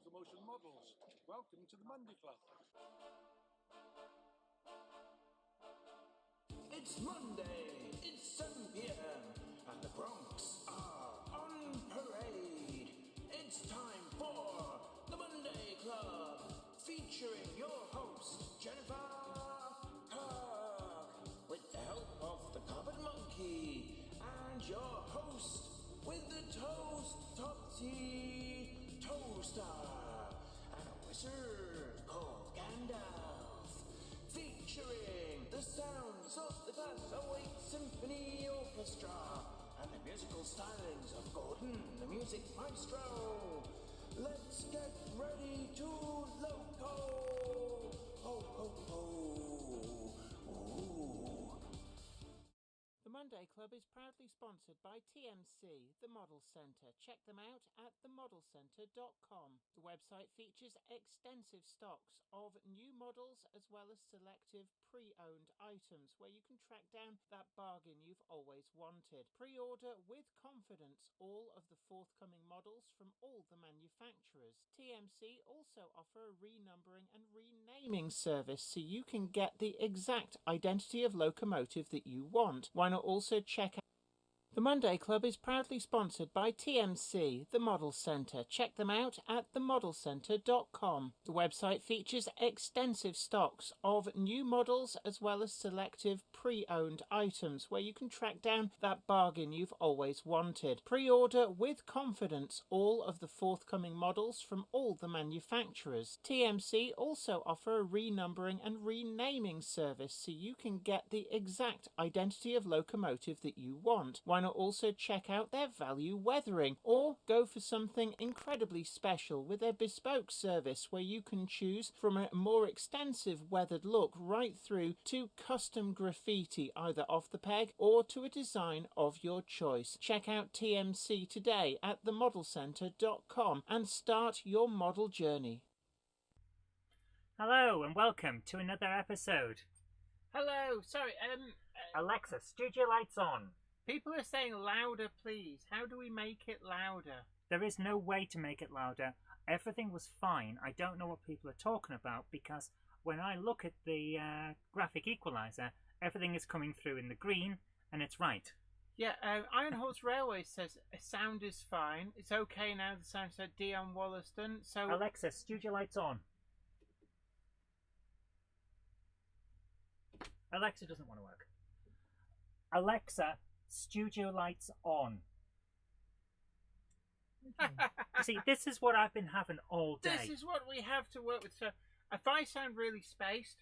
locomotion models. Welcome to the Monday Club. It's Monday, it's 7 p.m, and the Bronx are on parade. It's time for the Monday Club, featuring your host, Jennifer Kirk, with the help of the Cupboard Monkey, and your host with the Topsy Toaster, and a wizard called Gandalf, featuring the sounds of the Glass-O-Eight Symphony Orchestra and the musical stylings of Gordon, the music maestro. Let's get ready to loco! Ho, ho, ho! Ooh. The Monday Club is proudly sponsored by TMC, the Model Centre. Check them out at themodelcentre.com. The website features extensive stocks of new models as well as selective pre-owned items where you can track down that bargain you've always wanted. Pre-order with confidence all of the forthcoming models from all the manufacturers. TMC also offer a renumbering and renaming service so you can get the exact identity of locomotive that you want. Why not also check out the Monday Club is proudly sponsored by TMC, the Model Centre. Check them out at themodelcentre.com. The website features extensive stocks of new models as well as selective pre-owned items where you can track down that bargain you've always wanted. Pre-order with confidence all of the forthcoming models from all the manufacturers. TMC also offer a renumbering and renaming service so you can get the exact identity of locomotive that you want. Why not also check out their value weathering or go for something incredibly special with their bespoke service where you can choose from a more extensive weathered look right through to custom graffiti either off the peg or to a design of your choice. Check out TMC today at themodelcentre.com and start your model journey. Hello and welcome to another episode. Hello, sorry, Alexa, studio lights on. people are saying louder, please. How do we make it louder? There is no way to make it louder. Everything was fine. I don't know what people are talking about because when I look at the graphic equalizer, everything is coming through in the green and it's right. Yeah, Iron Horse Railway says sound is fine. It's okay now, the sound said Dion Wollaston. So Alexa, studio lights on. Alexa doesn't want to work. Alexa, studio lights on. See, this is what I've been having all day. This is what we have to work with. So if I sound really spaced,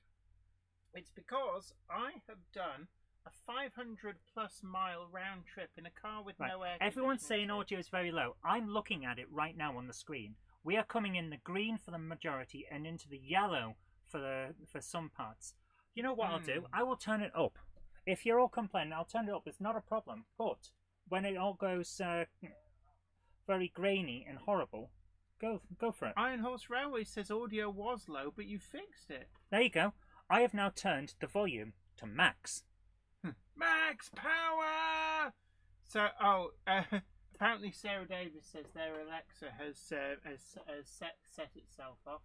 it's because I have done a 500 plus mile round trip in a car with no air. Everyone's saying audio is very low. I'm looking at it right now on the screen. We are coming in the green for the majority and into the yellow for some parts. You know what I'll do? I will turn it up. If you're all complaining, I'll turn it up. It's not a problem. But when it all goes very grainy and horrible, go for it. Iron Horse Railway says audio was low, but you fixed it. There you go. I have now turned the volume to max. Max power! So, apparently Sarah Davis says their Alexa has set itself off.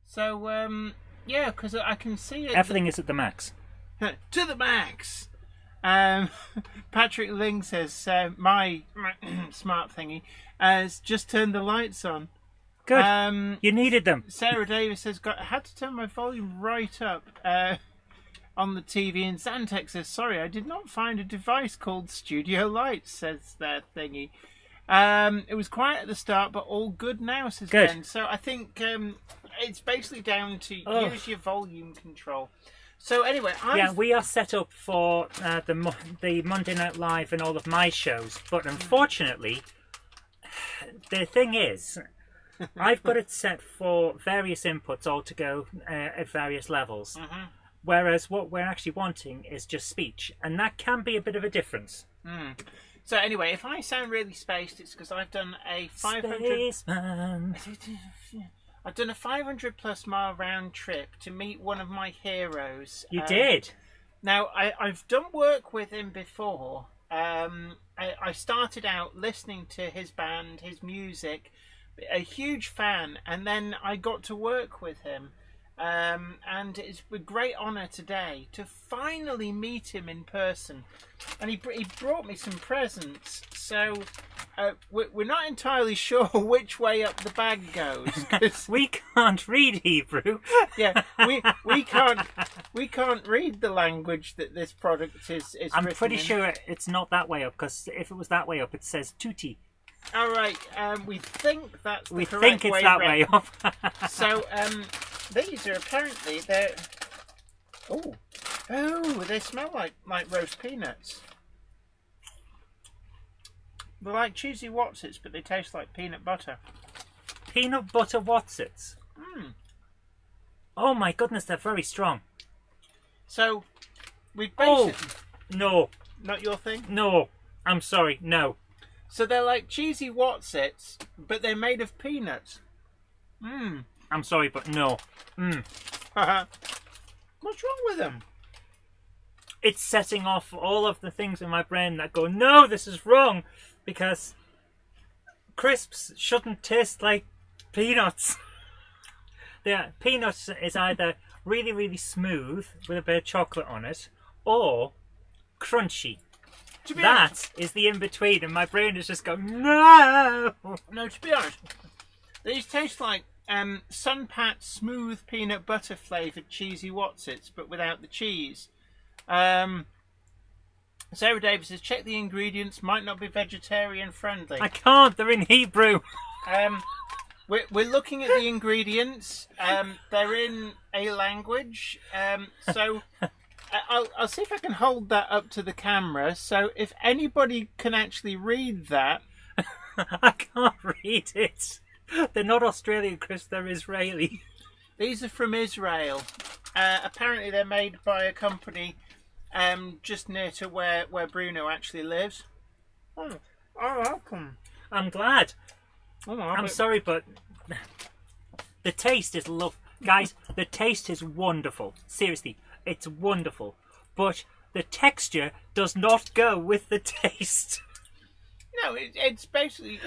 So, yeah, because I can see it. Everything is at the max. To the max! Patrick Ling says, my smart thingy has just turned the lights on. Good. You needed them. Sarah Davis says, I had to turn my volume right up on the TV. And Zantex says, sorry, I did not find a device called Studio Lights, says their thingy. It was quiet at the start, but all good now, says good. Ben. So I think it's basically down to use your volume control. So anyway, we are set up for the Monday Night Live and all of my shows, but unfortunately, the thing is, I've got it set for various inputs all to go at various levels, whereas what we're actually wanting is just speech, and that can be a bit of a difference. So anyway, if I sound really spaced, it's because I've done a 500. Spaceman. I've done a 500 plus mile round trip to meet one of my heroes. You did? Now, I've done work with him before. I started out listening to his band, his music, a huge fan, and then I got to work with him. And it's a great honour today to finally meet him in person. And he brought me some presents. So we're not entirely sure which way up the bag goes. 'Cause, We can't read Hebrew. yeah, we can't read the language that this product is I'm written pretty in. sure it's not that way up, because if it was that way up, it says tutti. All right, we think that's the We correct think it's way that round. way up. So, these are apparently oh, they smell like roast peanuts. They're like cheesy Wotsits, but they taste like peanut butter. Peanut butter Wotsits. Oh my goodness, they're very strong. So, we Oh, basically no, not your thing. no. I'm sorry, no. So they're like cheesy Wotsits, but they're made of peanuts. I'm sorry, but no. What's wrong with them? It's setting off all of the things in my brain that go, no, this is wrong, because crisps shouldn't taste like peanuts. Peanuts is either really, really smooth with a bit of chocolate on it, or crunchy. To be honest, That is the in-between, and my brain is just going, no! no, to be honest, these taste like Sunpat smooth peanut butter flavoured cheesy Wotsits, but without the cheese. Sarah Davis says, check the ingredients, might not be vegetarian friendly. I can't, they're in Hebrew. We're looking at the ingredients. They're in a language. So I'll see if I can hold that up to the camera. So if anybody can actually read that. I can't read it. They're not Australian, Chris, they're Israeli. These are from Israel. Apparently they're made by a company just near to where Bruno actually lives. Oh, welcome. I'm glad. Oh, I'm sorry, but the taste is guys, the taste is wonderful. Seriously, it's wonderful. But the texture does not go with the taste. No, it's basically...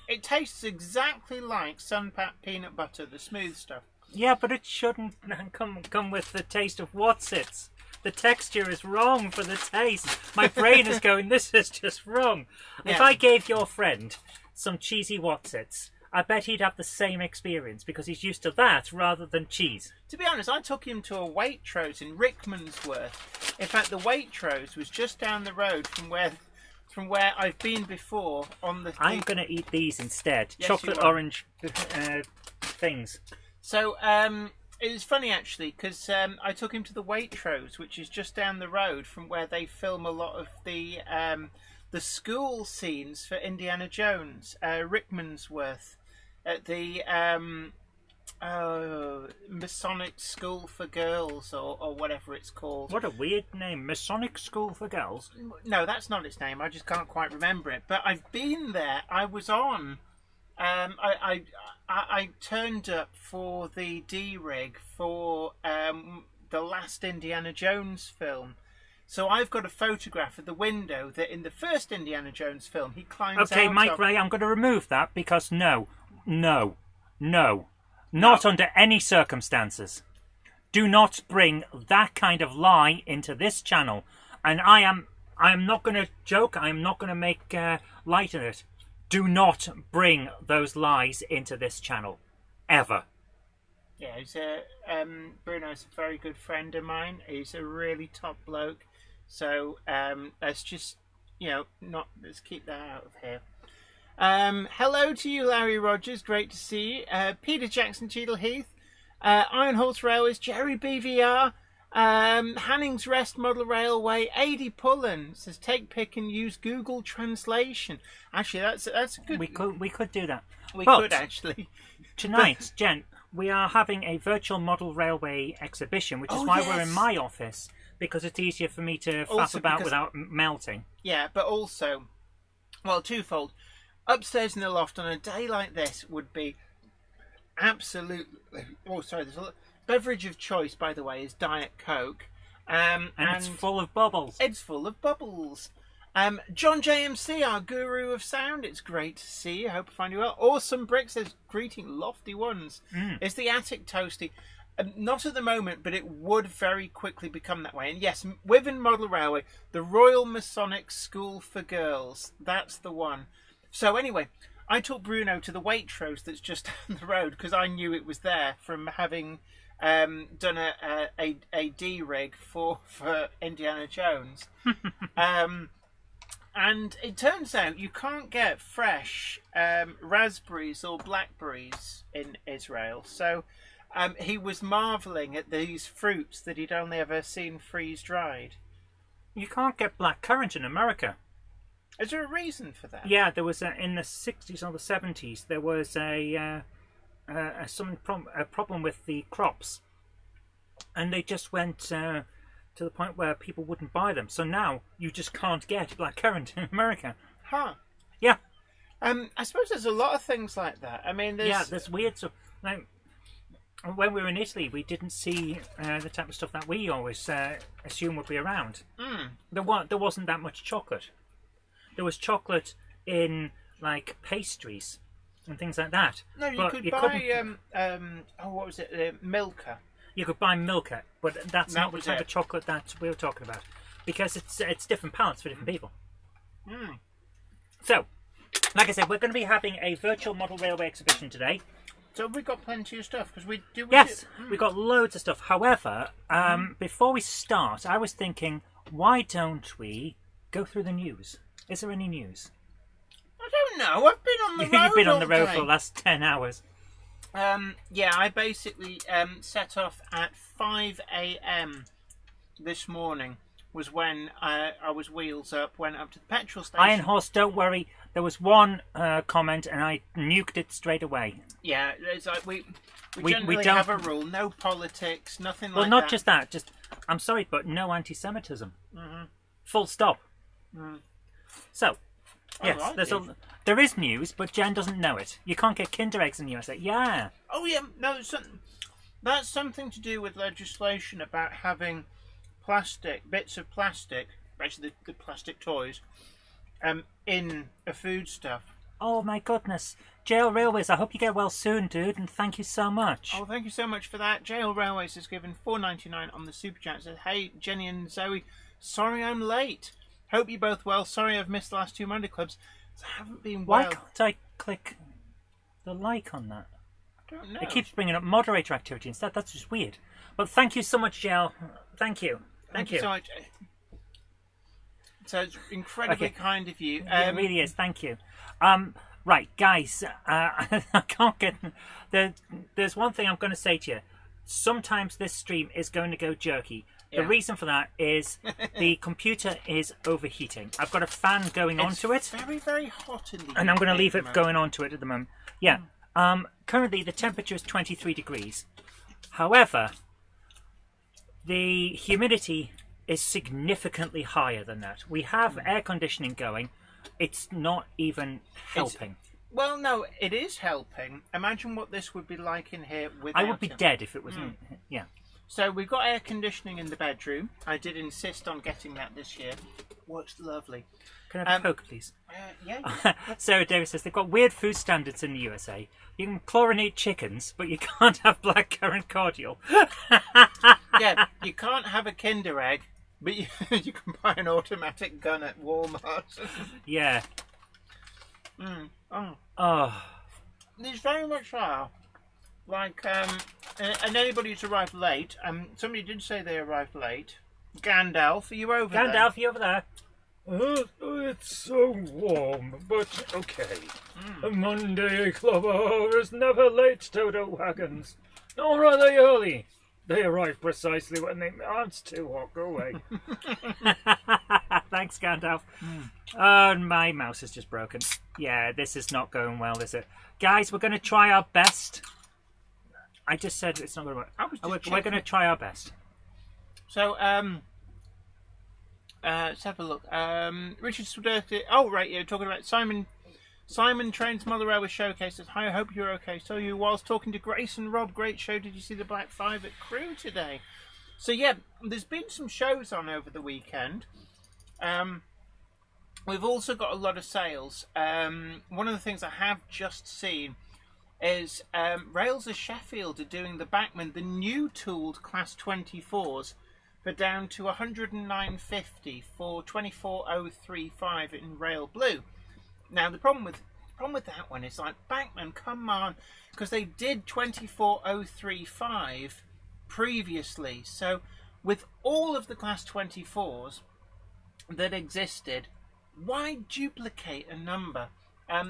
it tastes exactly like Sunpat peanut butter, the smooth stuff. Yeah, but it shouldn't come with the taste of Wotsits. The texture is wrong for the taste. My brain is going, this is just wrong. Yeah. If I gave your friend some cheesy Wotsits, I bet he'd have the same experience, because he's used to that rather than cheese. To be honest, I took him to a Waitrose in Rickmansworth. In fact, the Waitrose was just down the road from where I've been before on the... I'm going to eat these instead. Yes, Chocolate you are. orange things. So, it was funny actually, because I took him to the Waitrose, which is just down the road from where they film a lot of the school scenes for Indiana Jones, Rickmansworth, at the Masonic School for Girls, or whatever it's called. What a weird name. Masonic School for Girls. No, that's not its name. I just can't quite remember it. But I've been there. I was on. I turned up for the D-rig for the last Indiana Jones film. So I've got a photograph of the window that in the first Indiana Jones film he climbs out Okay, Mike of. Ray, I'm going to remove that, because no. Not under any circumstances. Do not bring that kind of lie into this channel. And I am not going to joke. I am not going to make light of it. Do not bring those lies into this channel. Ever. Yeah, Bruno's a very good friend of mine. He's a really top bloke. So let's just, let's keep that out of here. Hello to you, Larry Rogers. Great to see you. Peter Jackson, Cheadle Heath. Iron Horse Railways, Jerry BVR. Hanning's Rest Model Railway. Adi Pullen says take pick and use Google Translation. Actually, that's a good. We could do that. We But could actually. Tonight, Jen, we are having a virtual model railway exhibition, which is why we're in my office, because it's easier for me to faff about without melting. Yeah, but also, well, twofold. Upstairs in the loft on a day like this would be absolutely... Oh, sorry. Beverage of choice, by the way, is Diet Coke. And it's full of bubbles. It's full of bubbles. John JMC, our guru of sound, it's great to see you. Hope I find you well. Awesome Brick says, greeting lofty ones. Is the attic toasty? Not at the moment, but it would very quickly become that way. And yes, Wyvern Model Railway, the Royal Masonic School for Girls. That's the one. So anyway, I took Bruno to the Waitrose that's just down the road because I knew it was there from having done a D-rig for Indiana Jones. And it turns out you can't get fresh raspberries or blackberries in Israel. So he was marvelling at these fruits that he'd only ever seen freeze-dried. You can't get blackcurrant in America. Is there a reason for that? Yeah, there was in the 60s or the 70s, there was a problem with the crops. And they just went... to the point where people wouldn't buy them. So now you just can't get blackcurrant in America. Huh. Yeah. I suppose there's a lot of things like that. I mean, there's weird stuff. Like, when we were in Italy, we didn't see the type of stuff that we always assume would be around. There wasn't that much chocolate. There was chocolate in, like, pastries and things like that. No, you could buy, what was it, Milka. You could buy Milka, but that's not the type of chocolate that we were talking about, because it's different palates for different people. So, like I said, we're going to be having a virtual model railway exhibition today. So we've got plenty of stuff because we've got loads of stuff. However, before we start, I was thinking, why don't we go through the news? Is there any news? I don't know. I've been on the road. You've been on the road for the last 10 hours. Yeah, I basically set off at 5 a.m. this morning was when I was wheels up, went up to the petrol station. Iron Horse, don't worry. There was one comment and I nuked it straight away. Yeah, it's like we generally don't have a rule. No politics, nothing like that. Well, not just that. Just, I'm sorry, but no anti-Semitism. Full stop. So... Yes, there is news, but Jen doesn't know it. You can't get Kinder eggs in the USA. Yeah. Oh, yeah. No, that's something to do with legislation about having bits of plastic, actually the plastic toys, in a foodstuff. Oh, my goodness. JL Railways, I hope you get well soon, dude, and thank you so much. Oh, thank you so much for that. JL Railways has given $4.99 on the Super Chat. Said, hey, Jenny and Zoe, sorry I'm late. Hope you're both well. Sorry I've missed the last 2 Monday Clubs. I haven't been well. Why can't I click the like on that? I don't know. It keeps bringing up moderator activity instead. That's just weird. But thank you so much, JL. Thank you. Thank you so much. So it's incredibly kind of you. It really is. Thank you. Right, guys. I can't get... There's one thing I'm going to say to you. Sometimes this stream is going to go jerky. The reason for that is the computer is overheating. I've got a fan going onto it. It's very, very hot in the and I'm going to leave it going onto it at the moment. Yeah. Currently, the temperature is 23 degrees. However, the humidity is significantly higher than that. We have air conditioning going. It's not even helping. Well, no, it is helping. Imagine what this would be like in here without I would be dead if it wasn't. Yeah. So we've got air conditioning in the bedroom. I did insist on getting that this year. Works lovely. Can I have a Coke, please? Yeah. Sarah Davis says they've got weird food standards in the USA. You can chlorinate chickens, but you can't have blackcurrant cordial. Yeah, you can't have a Kinder egg, but you can buy an automatic gun at Walmart. Yeah. Oh. These very much are. Like, and anybody who's arrived late, somebody did say they arrived late. Gandalf, are you over there? Gandalf, are you over there? It's so warm, but okay. A Monday clubber is never late, Toto wagons. Nor are they early. They arrive precisely when they... Oh, it's too hot. Go away. Thanks, Gandalf. Oh, my mouse is just broken. Yeah, this is not going well, is it? Guys, we're going to try our best. I just said it's not going to work. We're going to try our best. So, let's have a look. Richard Swiderski. Oh, right, yeah, talking about Simon Train's Mother Railway Showcase. Says, hi, I hope you're okay. So you, whilst talking to Grace and Rob, great show. Did you see the Black 5 at Crew today? So, yeah, there's been some shows on over the weekend. we've also got a lot of sales. One of the things I have just seen is Rails of Sheffield are doing the Bachmann, the new tooled Class 24s, for down to 109.50 for 24035 in Rail Blue. Now the problem with that one is like, Bachmann, come on, because they did 24035 previously. So with all of the Class 24s that existed, why duplicate a number?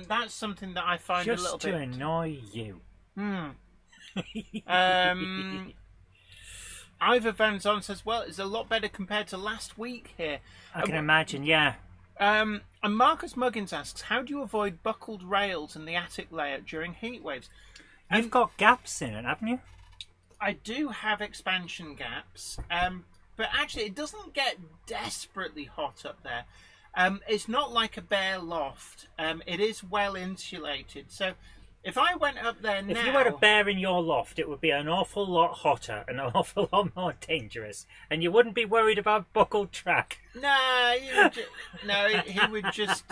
That's something that I find a little bit... Just to annoy you. Ivor Van Zon says, well, it's a lot better compared to last week here. I can imagine, yeah. And Marcus Muggins asks, how do you avoid buckled rails in the attic layout during heat waves? You've got gaps in it, haven't you? I do have expansion gaps, but actually it doesn't get desperately hot up there. It's not like a bare loft. It is well insulated. So if I went up there now... If you had a bear in your loft, it would be an awful lot hotter and an awful lot more dangerous. And you wouldn't be worried about buckled track. No, he would just...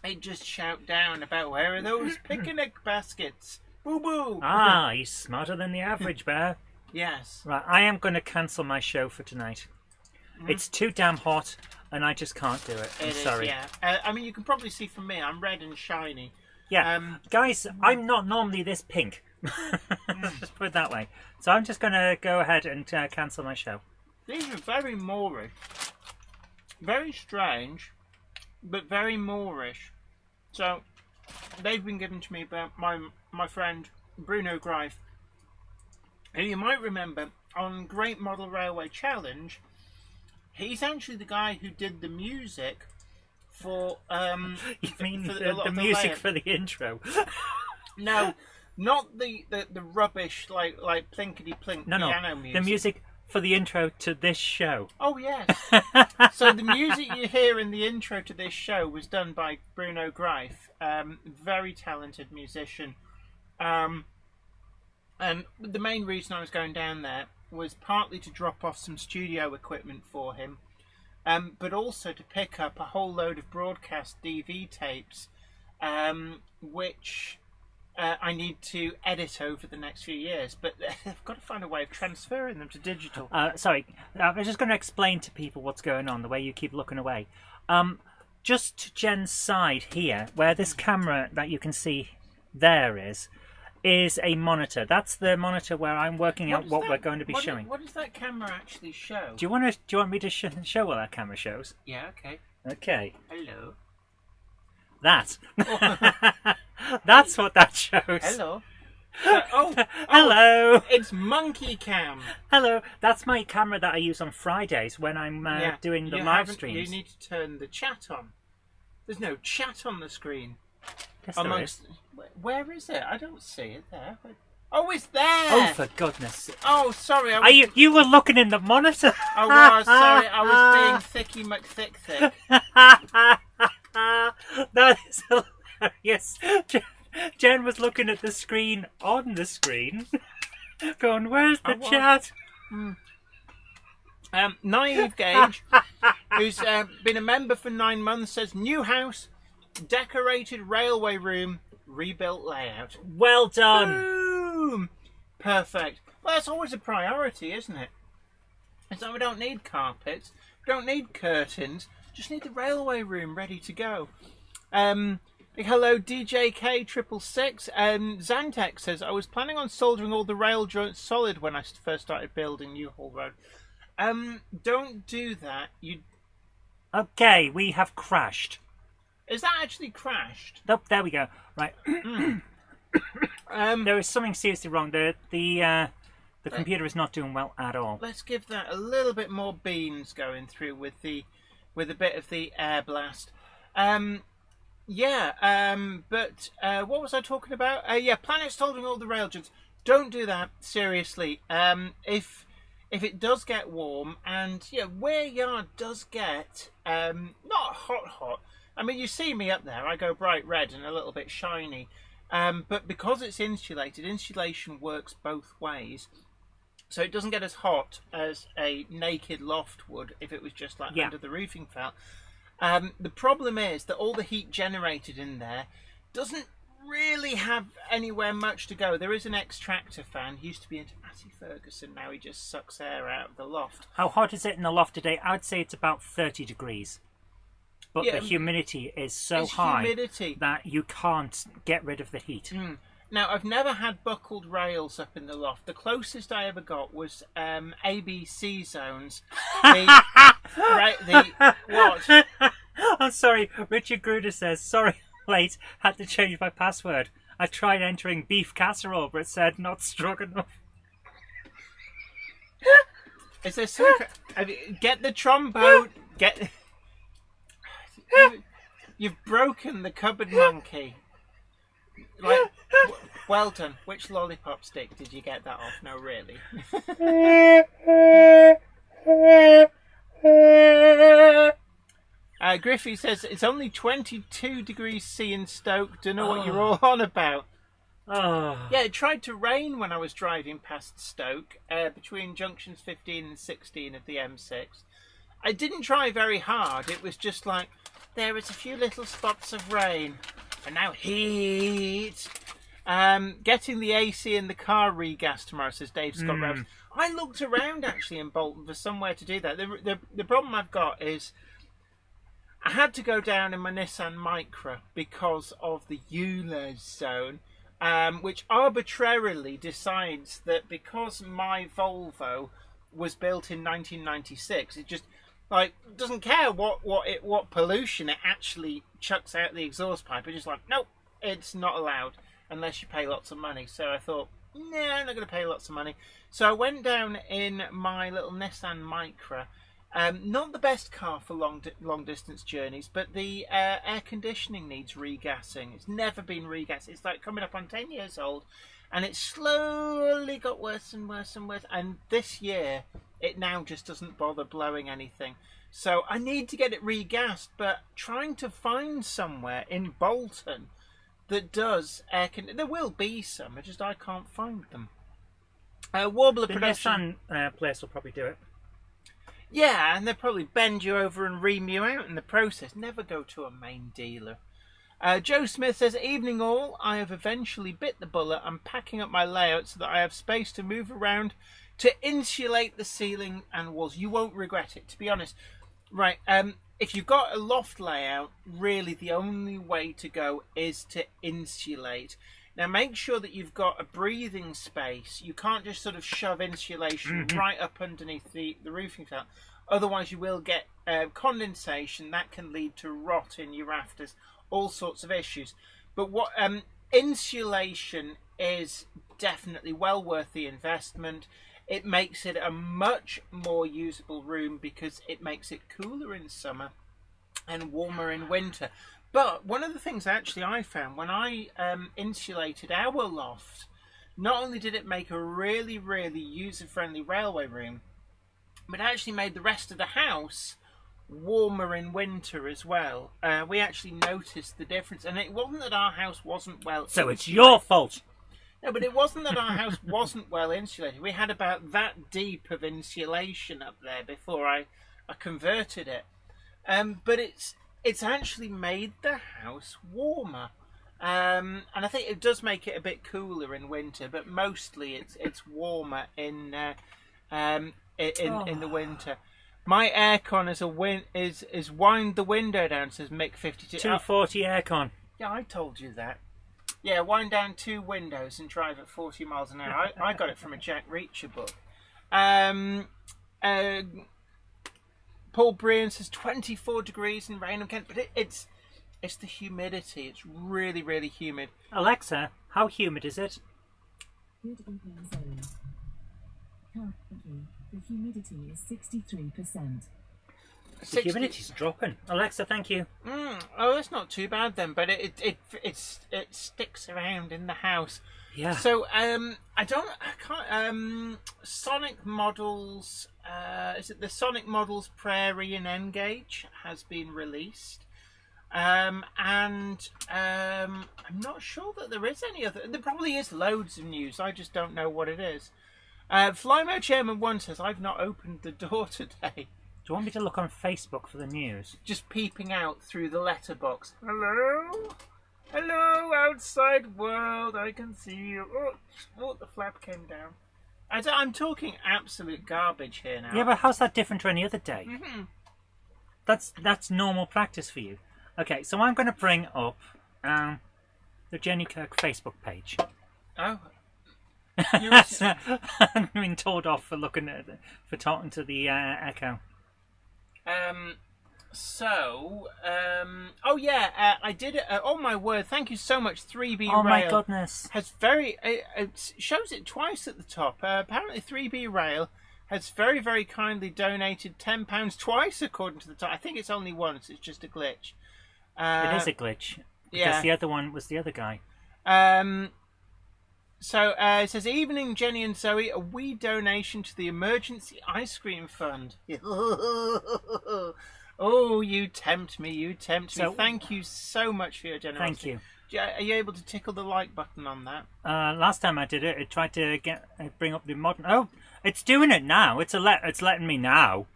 he'd just shout down about, where are those picnic baskets? Boo-boo! Ah, he's smarter than the average bear. Yes. Right, I am going to cancel my show for tonight. It's too damn hot, and I just can't do it. I'm sorry. Yeah. I mean, you can probably see from me, I'm red and shiny. Yeah, guys, I'm not normally this pink. Just put it that way. So I'm just going to go ahead and cancel my show. These are very Moorish. Very strange, but very Moorish. So, they've been given to me by my friend Bruno Greif, who you might remember on Great Model Railway Challenge. He's actually the guy who did the music for... you mean the music for the intro? No, not the rubbish, like plinkety-plink piano music. The music for the intro to this show. Oh, yes. So the music you hear in the intro to this show was done by Bruno Greif, very talented musician. And the main reason I was going down there was partly to drop off some studio equipment for him, but also to pick up a whole load of broadcast DV tapes, which I need to edit over the next few years. But I've got to find a way of transferring them to digital. Sorry, I'm just going to explain to people what's going on, the way you keep looking away. Just to Jen's side here, where this camera that you can see there is a monitor. That's the monitor where I'm working out what we're going to be showing. What does that camera actually show? Do you want me to show what that camera shows? Yeah, okay. Okay. Hello. That. That's what that shows. Hello. Hello. It's Monkey Cam. Hello. That's my camera that I use on Fridays when I'm doing the live streams. You need to turn the chat on. There's no chat on the screen. Yes, there is. Where is it? I don't see it there. Oh, it's there! Oh, for goodness sake. Oh, sorry. You were looking in the monitor. Oh, well, sorry. I was being thicky McThick. That is hilarious. Jen was looking at the screen on the screen, going, where's the chat? Naive Gage, who's been a member for 9 months, says, new house, decorated railway room, rebuilt layout. Well done. Boom! Perfect. Well, that's always a priority, isn't it? It's like we don't need carpets, we don't need curtains, just need the railway room ready to go. Big hello, DJK666. Zantex says, I was planning on soldering all the rail joints solid when I first started building Newhall Road. Don't do that. Okay, we have crashed. Is that actually crashed? Nope, there we go. Right. There is something seriously wrong. The computer is not doing well at all. Let's give that a little bit more beans going through with a bit of the air blast. But what was I talking about? Planet soldering all the rail joints. Don't do that, seriously. If it does get warm, and where yard does get not hot. I mean, you see me up there. I go bright red and a little bit shiny. But because it's insulated, insulation works both ways. So it doesn't get as hot as a naked loft would if it was just like under the roofing felt. The problem is that all the heat generated in there doesn't really have anywhere much to go. There is an extractor fan. He used to be into Matty Ferguson. Now he just sucks air out of the loft. How hot is it in the loft today? I would say it's about 30 degrees. But the humidity is so high that you can't get rid of the heat. Now, I've never had buckled rails up in the loft. The closest I ever got was ABC zones. What? I'm sorry, Richard Gruder says, sorry, late, had to change my password. I tried entering beef casserole, but it said not strong enough. Is there some... Get the trombone. You've broken the cupboard monkey. Like, well done. Which lollipop stick did you get that off? No, really. Griffey says it's only 22 degrees C in Stoke. Don't know what you're all on about. Yeah, it tried to rain when I was driving past Stoke, between junctions 15 and 16 of the M6. I didn't try very hard. It was just like, there is a few little spots of rain. And now heat. Getting the AC in the car regas tomorrow, says Dave Scott Rose. I looked around actually in Bolton for somewhere to do that. The problem I've got is I had to go down in my Nissan Micra because of the Euler zone, which arbitrarily decides that because my Volvo was built in 1996, it just doesn't care what pollution it actually chucks out the exhaust pipe. It's just like, nope, it's not allowed unless you pay lots of money. So I thought, nah, I'm not going to pay lots of money. So I went down in my little Nissan Micra. Not the best car for long distance journeys, but the air conditioning needs regassing. It's never been regassed. It's like coming up on 10 years old, and it slowly got worse and worse and worse. And this year, it now just doesn't bother blowing anything. So I need to get it regassed, but trying to find somewhere in Bolton that does air conditioning. There will be some, I can't find them. Warbler the Production. Nissan place will probably do it. Yeah, and they'll probably bend you over and ream you out in the process. Never go to a main dealer. Joe Smith says, evening all. I have eventually bit the bullet. I'm packing up my layout so that I have space to move around to insulate the ceiling and walls. You won't regret it, to be honest. Right, if you've got a loft layout, really the only way to go is to insulate. Now make sure that you've got a breathing space. You can't just sort of shove insulation right up underneath the roofing felt. Otherwise you will get condensation. That can lead to rot in your rafters, all sorts of issues. But what insulation is definitely well worth the investment. It makes it a much more usable room because it makes it cooler in summer and warmer in winter. But one of the things actually I found when I insulated our loft, not only did it make a really, really user-friendly railway room, but it actually made the rest of the house warmer in winter as well. We actually noticed the difference, and it wasn't that our house wasn't well insulated. So it's your fault. No, but it wasn't that our house wasn't well insulated. We had about that deep of insulation up there before I converted it. But it's actually made the house warmer. And I think it does make it a bit cooler in winter, but mostly it's warmer in the winter. My aircon is wind the window down, says Mick52. 240 aircon. Yeah, I told you that. Yeah, wind down 2 windows and drive at 40 miles an hour. I got it from a Jack Reacher book. Paul Brian says 24 degrees in Rainham, Kent, but it's the humidity. It's really, really humid. Alexa, how humid is it? Currently, the humidity is 63%. The humidity's dropping. Alexa, thank you. Oh, that's not too bad then, but it sticks around in the house. Yeah. So Sonic Models. Is it the Sonic Models Prairie and N-Gauge has been released, and I'm not sure that there is any other. There probably is loads of news. I just don't know what it is. Flymo Chairman 1 says, I've not opened the door today. Do you want me to look on Facebook for the news? Just peeping out through the letterbox. Hello? Hello, outside world. I can see you. Oh, the flap came down. I'm talking absolute garbage here now. Yeah, but how's that different to any other day? Mm-hmm. That's normal practice for you. Okay, so I'm going to bring up the Jenny Kirk Facebook page. Oh. I'm being told off for talking to the Echo. I did it. Oh my word! Thank you so much, 3B Oh Rail. my goodness! Has it shows it twice at the top. Apparently, 3B Rail has very, very kindly donated £10 twice, according to the top. I think it's only once. It's just a glitch. It is a glitch because the other one was the other guy. So it says, "Evening, Jenny and Zoe. A wee donation to the Emergency Ice Cream Fund." Oh, you tempt me! You tempt me. Thank you so much for your generosity. Thank you. Are you able to tickle the like button on that? Last time I did it, it tried to bring up the modern. Oh, it's doing it now. It's letting me now.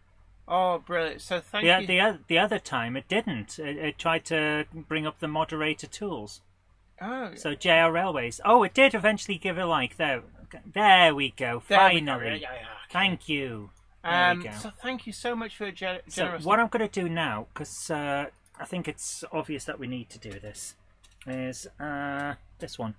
Oh, brilliant! So thank you. The other time it didn't. It tried to bring up the moderator tools. Oh. So JR Railways. Oh, it did eventually give a like. There we go. Finally. Yeah. Thank you. There we go. So thank you so much for your generosity. So what I'm going to do now, because I think it's obvious that we need to do this, is this one.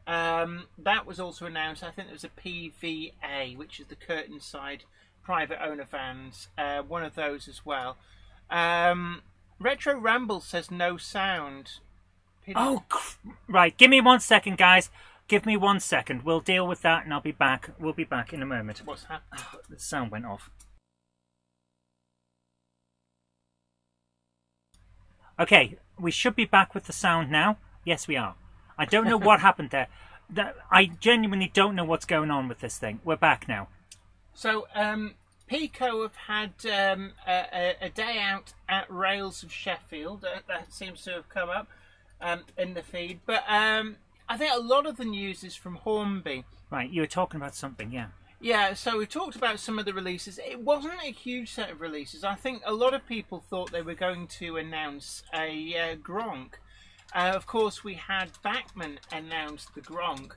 That was also announced. I think there was a PVA, which is the curtain side private owner vans. One of those as well. Retro Ramble says no sound. Right. Give me 1 second, guys. Give me 1 second. We'll deal with that, and I'll be back. We'll be back in a moment. What's happening? The sound went off. Okay, we should be back with the sound now. Yes, we are. I don't know what happened there. I genuinely don't know what's going on with this thing. We're back now. So, Pico have had a day out at Rails of Sheffield. That seems to have come up in the feed. But I think a lot of the news is from Hornby. Right, you were talking about something, yeah. Yeah, so we talked about some of the releases. It wasn't a huge set of releases. I think a lot of people thought they were going to announce a Gronk. Of course, we had Bachmann announce the Gronk.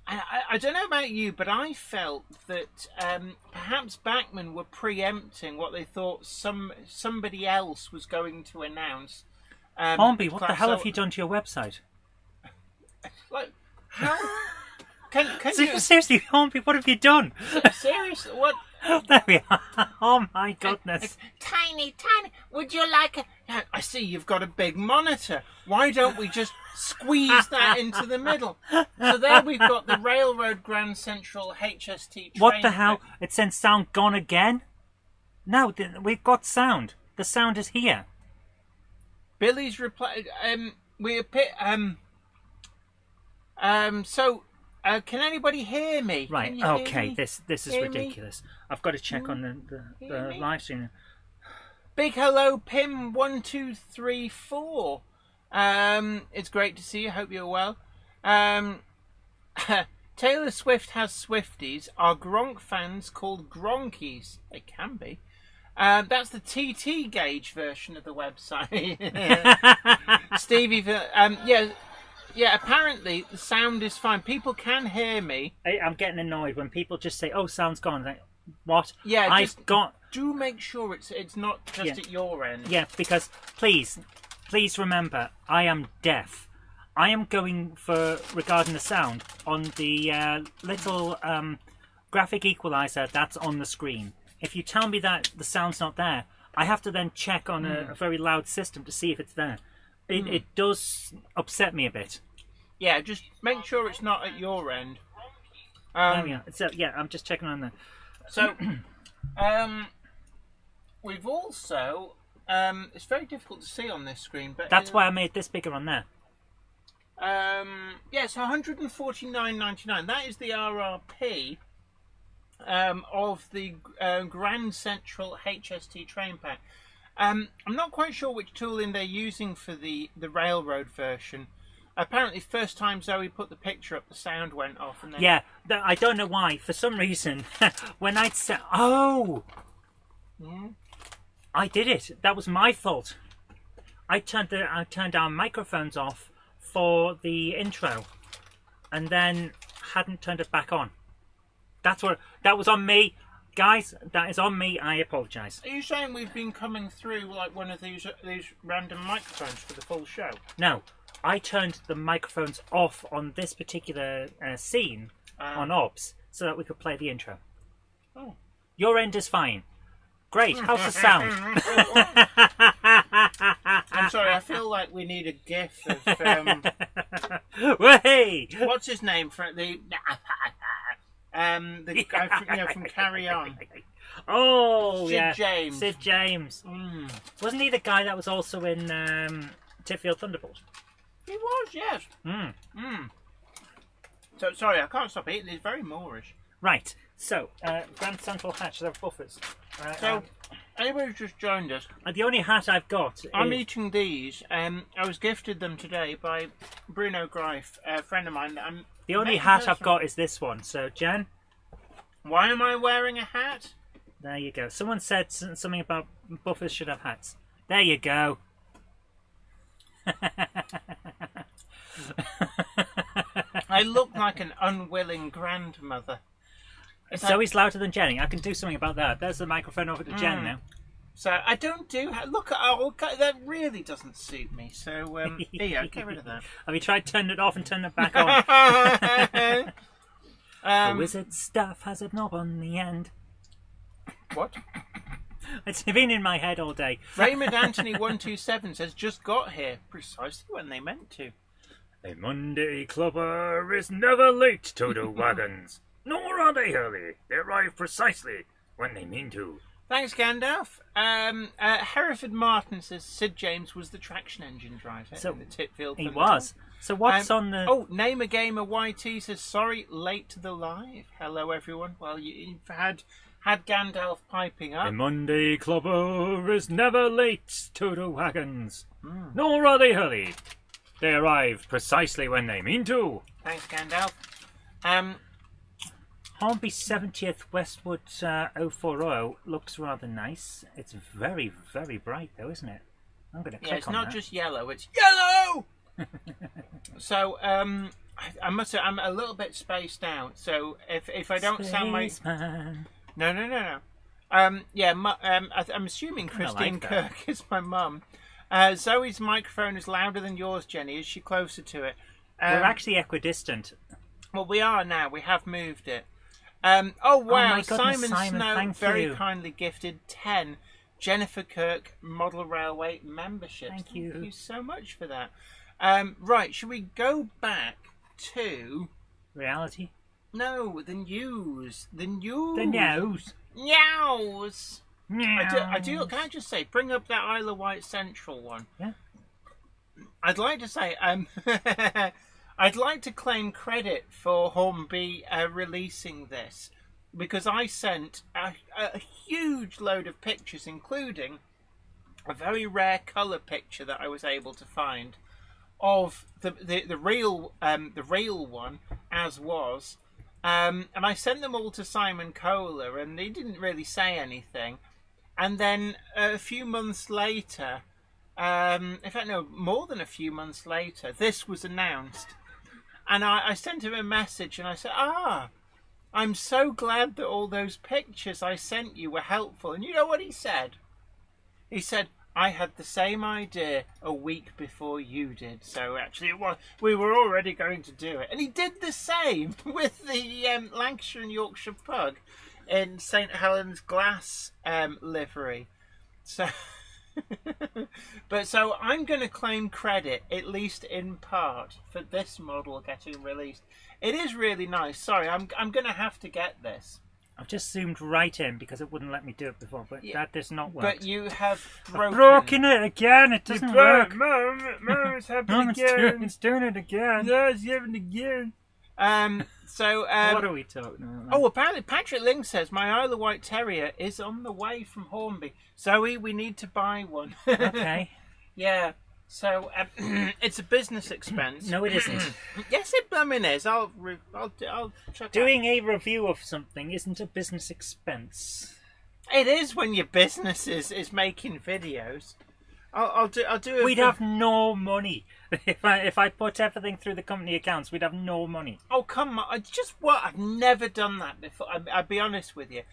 I don't know about you, but I felt that perhaps Bachmann were preempting what they thought somebody else was going to announce. Hornby, what the hell have you done to your website? Like, how? Can you... Seriously, Hornby, what have you done? Seriously, what? There we are. Oh my goodness. Tiny. Would you like a... I see you've got a big monitor. Why don't we just squeeze that into the middle? So there we've got the Railroad Grand Central HST train. What the hell? It sends sound gone again? No, we've got sound. The sound is here. Billy's reply... we're... can anybody hear me? Right, okay, this is Hear ridiculous. I've got to check on the live stream. Big hello, Pim1234. It's great to see you. Hope you're well. Taylor Swift has Swifties. Are Gronk fans called Gronkies? They can be. That's the TT gauge version of the website. Stevie, yeah. Apparently the sound is fine. People can hear me. I'm getting annoyed when people just say, "Oh, sound's gone." Like, what? Yeah, Do make sure it's not just at your end. Yeah, because please remember, I am deaf. I am going for regarding the sound on the little graphic equalizer that's on the screen. If you tell me that the sound's not there, I have to then check on a very loud system to see if it's there. It does upset me a bit. Yeah, just make sure it's not at your end. So I'm just checking on there. So, we've also it's very difficult to see on this screen, but that's why I made this bigger on there. So $149.99. That is the RRP of the Grand Central HST train pack. I'm not quite sure which tooling they're using for the railroad version. Apparently, first time Zoe put the picture up, the sound went off. And then... Yeah, I don't know why. For some reason, when I'd said, I did it. That was my fault. I turned our microphones off for the intro, and then hadn't turned it back on. That was on me, guys. That is on me. I apologise. Are you saying we've been coming through like one of these random microphones for the full show? No. I turned the microphones off on this particular scene on OBS so that we could play the intro. Oh. Your end is fine. Great. How's the sound? I'm sorry, I feel like we need a gif of... Hey! What's his name? The guy from Carry On. Oh, Sid James. Sid James. Wasn't he the guy that was also in Titfield Thunderbolt? He was, yes. So, sorry, I can't stop eating. It's very Moorish. Right. So, Grand Central Hatch, they're buffers. So, anybody who's just joined us... the only hat I've got I'm eating these. I was gifted them today by Bruno Greif, a friend of mine. The only hat I've got is this one. So, Jen? Why am I wearing a hat? There you go. Someone said something about buffers should have hats. There you go. I look like an unwilling grandmother. Zoe's louder than Jenny. I can do something about that. There's the microphone over to Jen now. So I don't do... Look, that really doesn't suit me. So, yeah, get rid of that. Have you tried turning it off and turning it back on? The wizard staff has a knob on the end. What? It's been in my head all day. Raymond Anthony 127 says, just got here. Precisely when they meant to. A Monday clubber is never late to the wagons. Nor are they early. They arrive precisely when they mean to. Thanks, Gandalf. Hereford Martin says Sid James was the traction engine driver in the Titfield. He was. So what's on the... Oh, Name a Gamer YT says, sorry, late to the live. Hello, everyone. Well, you've had Gandalf piping up. A Monday clubber is never late to the wagons. Nor are they early. They arrive precisely when they mean to. Thanks, Gandalf. Hornby 70th Westwood 040 looks rather nice. It's very, very bright though, isn't it? I'm going to click on that. It's not just yellow, it's yellow! So, I must say, I'm a little bit spaced out. So, if I don't sound my... No. I'm assuming Christine Kirk is my mum. Zoe's microphone is louder than yours, Jenny. Is she closer to it? We're actually equidistant. Well, we are now. We have moved it. Oh, wow. My goodness, Simon Snow very you. kindly gifted 10 Jennifer Kirk Model Railway memberships. Thank you. Thank you so much for that. Right, should we go back to... Reality? No, the news. The news. The news. News. I do. News. Can I just say, bring up that Isle of Wight Central one? Yeah. I'd like to say, I'd like to claim credit for Hornby releasing this, because I sent a huge load of pictures, including a very rare colour picture that I was able to find of the real one as was, and I sent them all to Simon Kohler, and he didn't really say anything. And then a few months later, in fact, no, more than a few months later, this was announced. And I sent him a message and I said, I'm so glad that all those pictures I sent you were helpful. And you know what he said? He said, I had the same idea a week before you did. So actually, we were already going to do it. And he did the same with the Lancashire and Yorkshire pug in St Helens glass livery. So, so I'm going to claim credit, at least in part, for this model getting released. It is really nice. Sorry, I'm going to have to get this. I've just zoomed right in because it wouldn't let me do it before, but that does not work. But you have broken it again. It doesn't work. Mom, it's happening again. It's doing it again. No, it's happening again. What are we talking about? Oh, apparently Patrick Ling says my Isle of Wight Terrier is on the way from Hornby. Zoe, we need to buy one. Okay. Yeah. So it's a business expense. No, it isn't. Yes, it blooming is. I'll check. Doing a review of something isn't a business expense. It is when your business is making videos. I'll do. We'd have no money if I put everything through the company accounts. We'd have no money. Oh come on! I've never done that before. I'll be honest with you.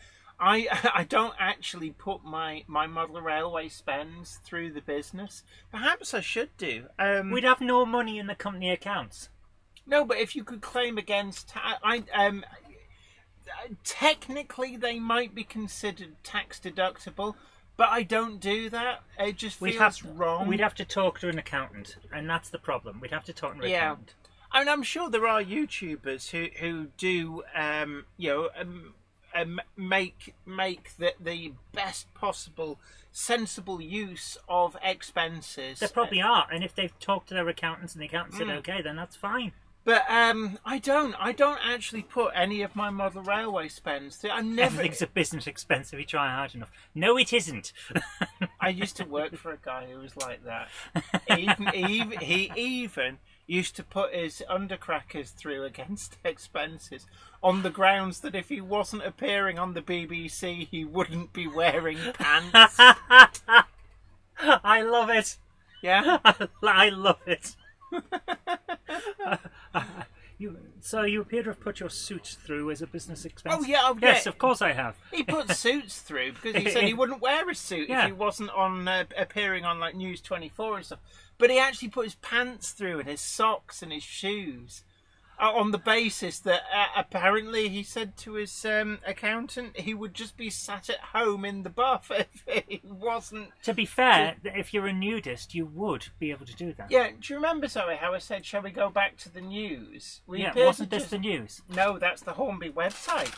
I don't actually put my model railway spends through the business. Perhaps I should do. We'd have no money in the company accounts. No, but if you could claim against, technically they might be considered tax deductible, but I don't do that. It just feels wrong. We'd have to talk to an accountant, and that's the problem. We'd have to talk to an accountant. And I'm sure there are YouTubers who do, make the best possible sensible use of expenses. There probably are, and if they've talked to their accountants and the accountant said okay, then that's fine. But I don't actually put any of my model railway spends through. Everything's a business expense if you try hard enough. No, it isn't. I used to work for a guy who was like that. He even used to put his undercrackers through against expenses on the grounds that if he wasn't appearing on the BBC, he wouldn't be wearing pants. I love it. Yeah? I love it. So you appear to have put your suit through as a business expense. Oh yeah, yes, of course I have. He put suits through because he said he wouldn't wear a suit if he wasn't on appearing on like News 24 and stuff. But he actually put his pants through and his socks and his shoes on the basis that apparently he said to his accountant he would just be sat at home in the buff if he wasn't. To be fair, if you're a nudist, you would be able to do that. Yeah, do you remember, Zoe, how I said, shall we go back to the news? Wasn't this the news? No, that's the Hornby website.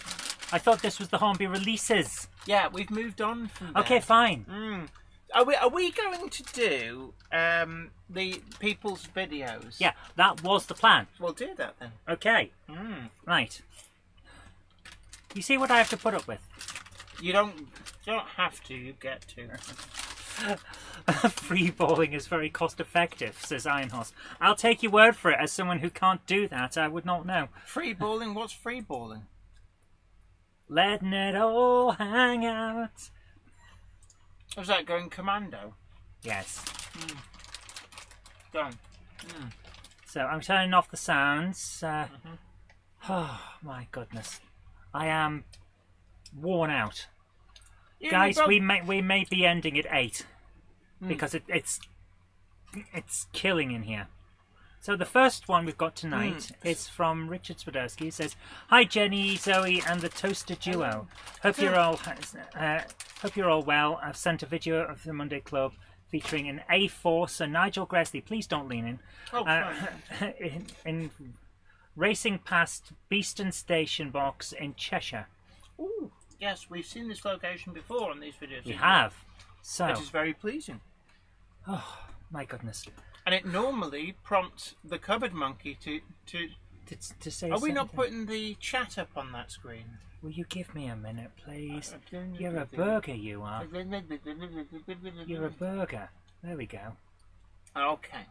I thought this was the Hornby releases. Yeah, we've moved on from there. Okay, fine. Are we going to do the people's videos? Yeah, that was the plan. We'll do that then. Okay. Right. You see what I have to put up with? You don't have to, you get to. Freeballing is very cost effective, says Ironhorse. I'll take your word for it. As someone who can't do that, I would not know. Freeballing? What's freeballing? Letting it all hang out. Was that going commando? Yes. Done. So I'm turning off the sounds. Oh my goodness, I am worn out. Guys, we may be ending at 8 because it's killing in here. So the first one we've got tonight is from Richard Swiderski. He says, "Hi Jenny, Zoe, and the Toaster Duo. Hope you're all well. I've sent a video of the Monday Club featuring an A4. So Nigel Gresley, please don't lean in. In racing past Beeston Station Box in Cheshire." Ooh, yes, we've seen this location before on these videos. We have. So it is very pleasing. Oh my goodness. And it normally prompts the Cupboard Monkey to say. Are we not putting the chat up on that screen? Will you give me a minute, please? You're a burger, you are. You're a burger. There we go. Okay.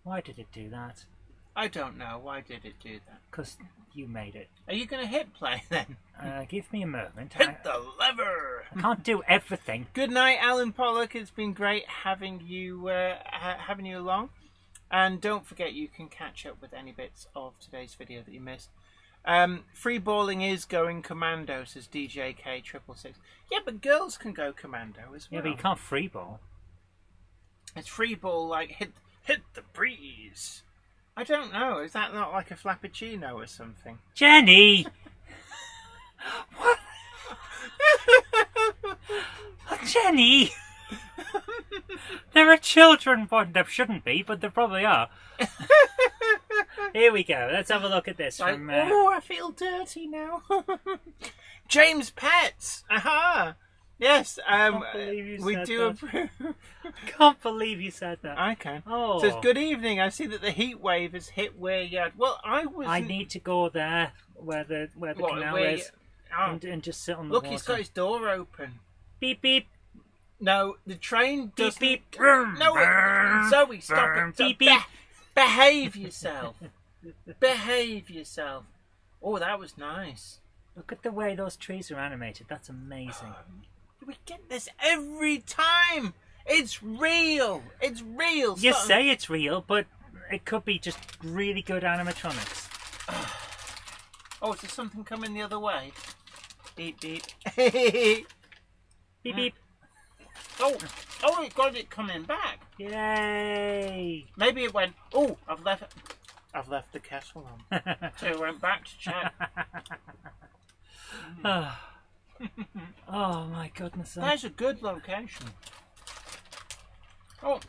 Why did it do that? I don't know. Why did it do that? Because you made it. Are you going to hit play then? Give me a moment. Hit the lever! I can't do everything. Good night, Alan Pollock. It's been great having you along. And don't forget, you can catch up with any bits of today's video that you missed. Free balling is going commando, says DJK666. Yeah, but girls can go commando as well. Yeah, but you can't free ball. It's free ball, like hit the breeze. I don't know. Is that not like a flappuccino or something? Jenny! What? Jenny! There are children, but there shouldn't be, but there probably are. Here we go. Let's have a look at this. Like, From, oh, I feel dirty now. James Pets. Aha. Yes. We do approve. Can't believe you said that. I can. Oh. Says, good evening. I see that the heat wave has hit where yard. Well, I need to go there where the canal is and just sit on the water. Look, he's got his door open. Beep beep. No, the train doesn't. Beep beep. No, Zoe, stop it. Beep beep. Behave yourself. Behave yourself. Oh, that was nice. Look at the way those trees are animated. That's amazing. We get this every time. It's real. It's real. You say it's real, but it could be just really good animatronics. Oh, is there something coming the other way? Beep beep. Beep beep. Oh, it got it coming back. Yay! Maybe it went. Oh, I've left the kettle on. So it went back to check. Oh my goodness! That's a good location. Oh,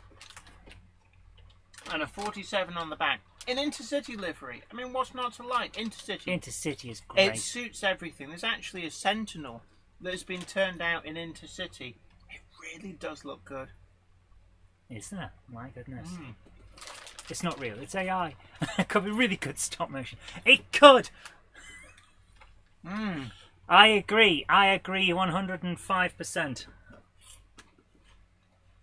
and a 47 on the back. In Intercity livery. I mean, what's not to like? Intercity. Intercity is great. It suits everything. There's actually a Sentinel that has been turned out in Intercity. It really does look good. Is that? My goodness. It's not real. It's AI. It could be really good stop motion. It could. I agree. 105%.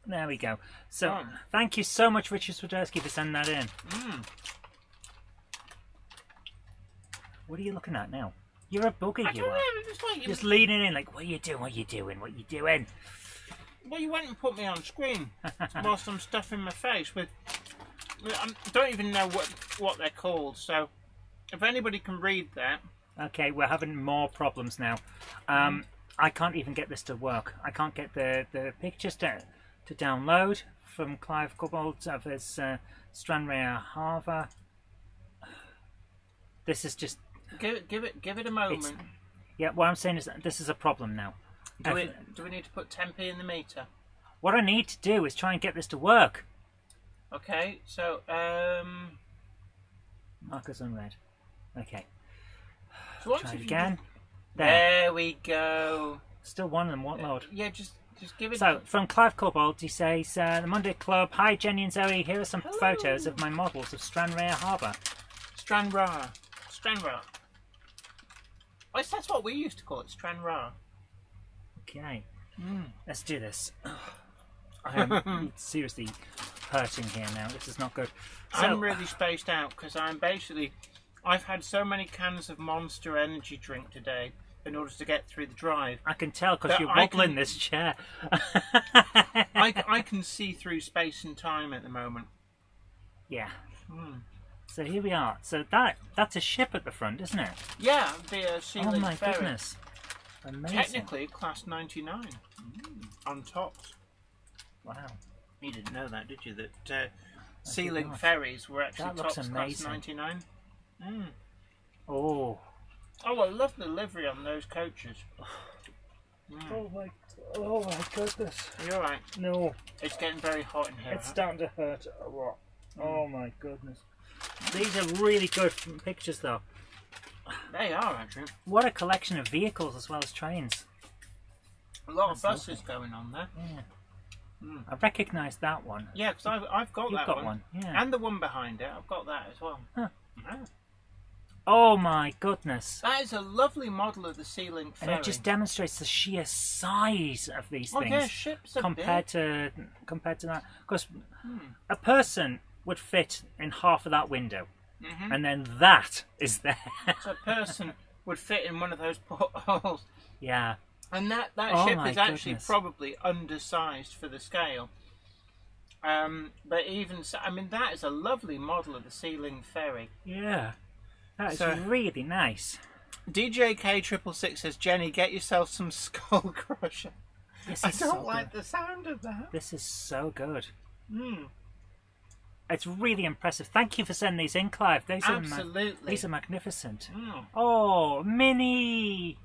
There we go. So, thank you so much, Richard Swiderski, for sending that in. What are you looking at now? You're a bugger, you are. Just leaning in like, what are you doing? What are you doing? What are you doing? Well, you went and put me on screen whilst I'm stuffing my face with... I don't even know what they're called, so if anybody can read that... Okay, we're having more problems now. I can't even get this to work. I can't get the pictures to download from Clive Cupboard of his Stranraer Harbour. This is just... Give it a moment. Yeah, what I'm saying is that this is a problem now. Do we need to put 10p in the meter? What I need to do is try and get this to work. Okay, so Markers unread. Okay. So try it again. There we go. Still one of them won't load. Yeah, just give it. So from Clive Cobbold, he says, "The Monday Club. Hi Jenny and Zoe. Here are some photos of my models of Stranraer Harbour." Stranraer. Oh, that's what we used to call it, Stranraer. Okay. Let's do this. I am seriously hurting here now. This is not good. So, I'm really spaced out because I've had so many cans of Monster Energy drink today in order to get through the drive. I can tell because you're wobbling this chair. I can see through space and time at the moment. Yeah. So here we are. So that's a ship at the front, isn't it? Yeah, the Sea Link Oh my ferry. goodness. Amazing. Technically, class 99 on tops. Wow. You didn't know that, did you? That Sea Link ferries were actually tops class 99. Oh. Oh, I love the livery on those coaches. Oh my goodness. Are you alright? No. It's getting very hot in here. It's starting to hurt a lot. Oh my goodness. These are really good pictures though. They are actually. What a collection of vehicles as well as trains. A lot of buses going on there. Yeah. I recognise that one. Yeah, because I've got You've that got one. Yeah. And the one behind it, I've got that as well. Huh. Yeah. Oh my goodness. That is a lovely model of the Sea Link ferry. And it just demonstrates the sheer size of these things. Yeah, ships are compared big. to that. Because a person would fit in half of that window. and then that is there. So a person would fit in one of those portholes. Yeah. And that Oh ship my is actually goodness. probably undersized for the scale. But even so, I mean, that is a lovely model of the Sealing Ferry. Yeah. That is So- really nice. DJ K666 says, Jenny, get yourself some Skull Crusher. This I is don't so like good. the sound of that. This is so good. Mm, It's really impressive. Thank you for sending these in, Clive. These absolutely. these are magnificent. Mm. Oh, Minnie!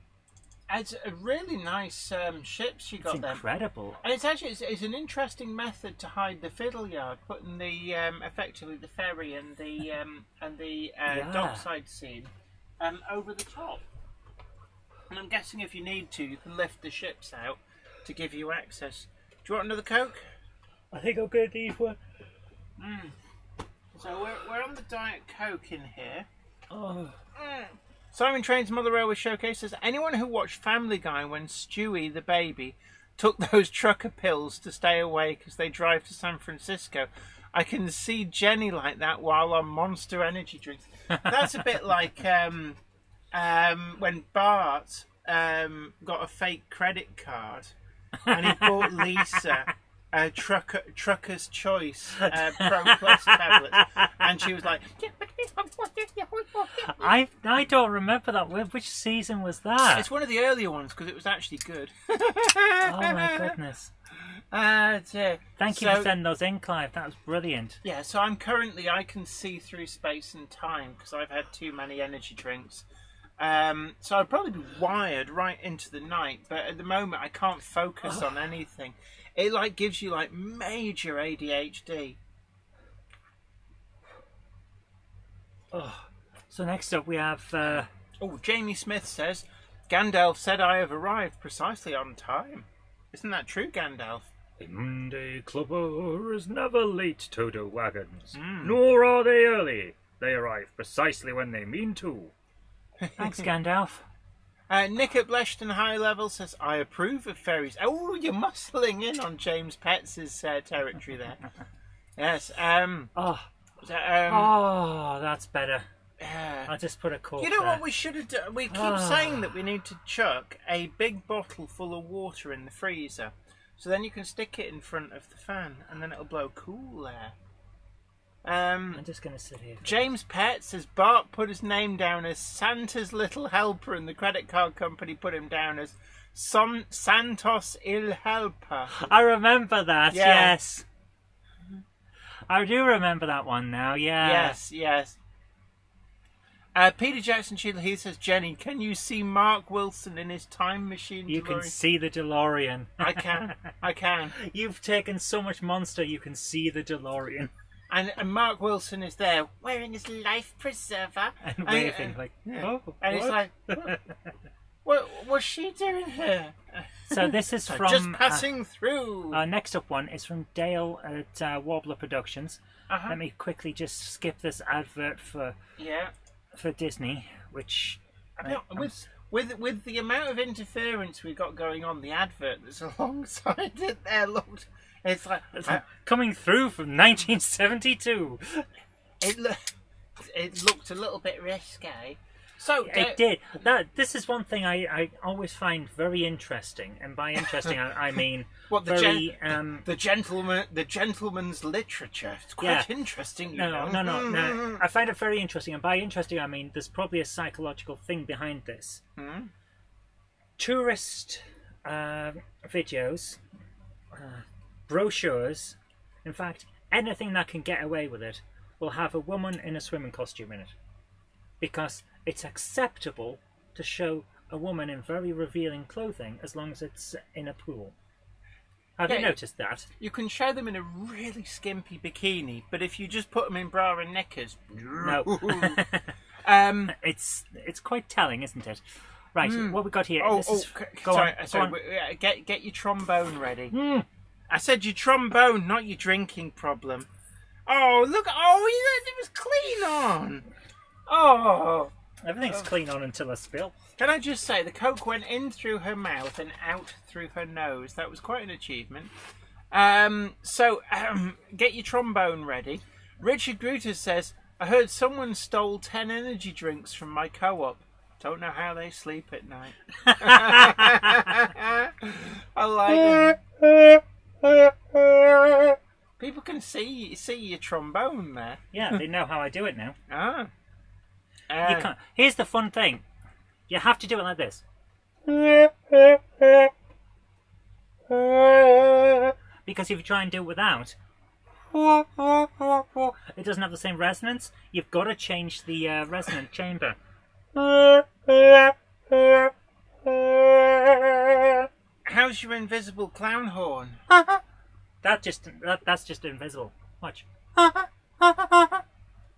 It's a really nice ships you It's got there. incredible. And it's actually it's an interesting method to hide the fiddle yard, putting the effectively the ferry and the Yeah. dockside scene over the top. And I'm guessing if you need to, you can lift the ships out to give you access. Do you want another Coke? I think I'll get these one. So we're on the Diet Coke in here. Oh. Simon Train's Mother Railway Showcase says, anyone who watched Family Guy when Stewie the baby took those trucker pills to stay awake as they drive to San Francisco, I can see Jenny like that while on Monster Energy drinks. That's a bit like when Bart got a fake credit card and he bought Lisa a Trucker's Choice Pro Plus tablet, and she was like, I don't remember that. Which season was that? it's one of the earlier ones because it was actually good. Oh my goodness. Thank you for So- sending those in, Clive. That was brilliant. Yeah, so I can see through space and time because I've had too many energy drinks. So I'd probably be wired right into the night, but at the moment I can't focus on anything. It like gives you like major ADHD. So next up we have Oh, Jamie Smith says, Gandalf said I have arrived precisely on time. Isn't that true, Gandalf? The Monday Clubber is never late to the wagons, Hmm. nor are they early. They arrive precisely when they mean to. thanks, Gandalf. Nick at Bleshton High Level says, I approve of ferries. Oh, you're muscling in on James Petts' territory there. Yes. Oh, that's better. I'll just put a cork You know there. what we should have done? We keep saying that we need to chuck a big bottle full of water in the freezer. So then you can stick it in front of the fan and then it'll blow cool air. I'm just going to sit here. James Pett says Bart put his name down as Santa's little helper and the credit card company put him down as Santos Il Helper. I remember that, Yeah. yes. I do remember that one now, yeah. Yes. Peter Jackson Cheadle Heath says, Jenny, can you see Mark Wilson in his time machine? You can DeLorean? see the DeLorean. I can. You've taken so much Monster, you can see the DeLorean. And Mark Wilson is there wearing his life preserver And waving like, oh, and it's what? like, what was she doing here? So this is from... Just passing through. Our next up one is from Dale at Wobbler Productions. Uh-huh. Let me quickly just skip this advert for Disney, which... With the amount of interference we got going on, the advert that's alongside it there looked. It's like coming through from 1972. it looked a little bit risque. So It did. This is one thing I always find very interesting, and by interesting I mean what the very the gentleman's literature. It's quite interesting. No. I find it very interesting, and by interesting I mean there's probably a psychological thing behind this. Tourist videos, brochures, in fact, anything that can get away with it will have a woman in a swimming costume in it, because it's acceptable to show a woman in very revealing clothing as long as it's in a pool. Have you noticed that? You can show them in a really skimpy bikini, but if you just put them in bra and knickers, No. It's quite telling, isn't it? Right, what we got here? Get your trombone ready. I said your trombone, not your drinking problem. Oh, look! Oh, it was clean on. Oh, Everything's clean on until I spill. can I just say the Coke went in through her mouth and out through her nose. That was quite an achievement. So get your trombone ready. Richard Gruter says, I heard someone stole 10 energy drinks from my co-op. Don't know how they sleep at night. I like it. People can see your trombone there. Yeah, they know how I do it now. Ah. You can't. Here's the fun thing. You have to do it like this. Because if you try and do it without, it doesn't have the same resonance. You've got to change the resonant chamber. How's your invisible clown horn? That's just invisible. Watch.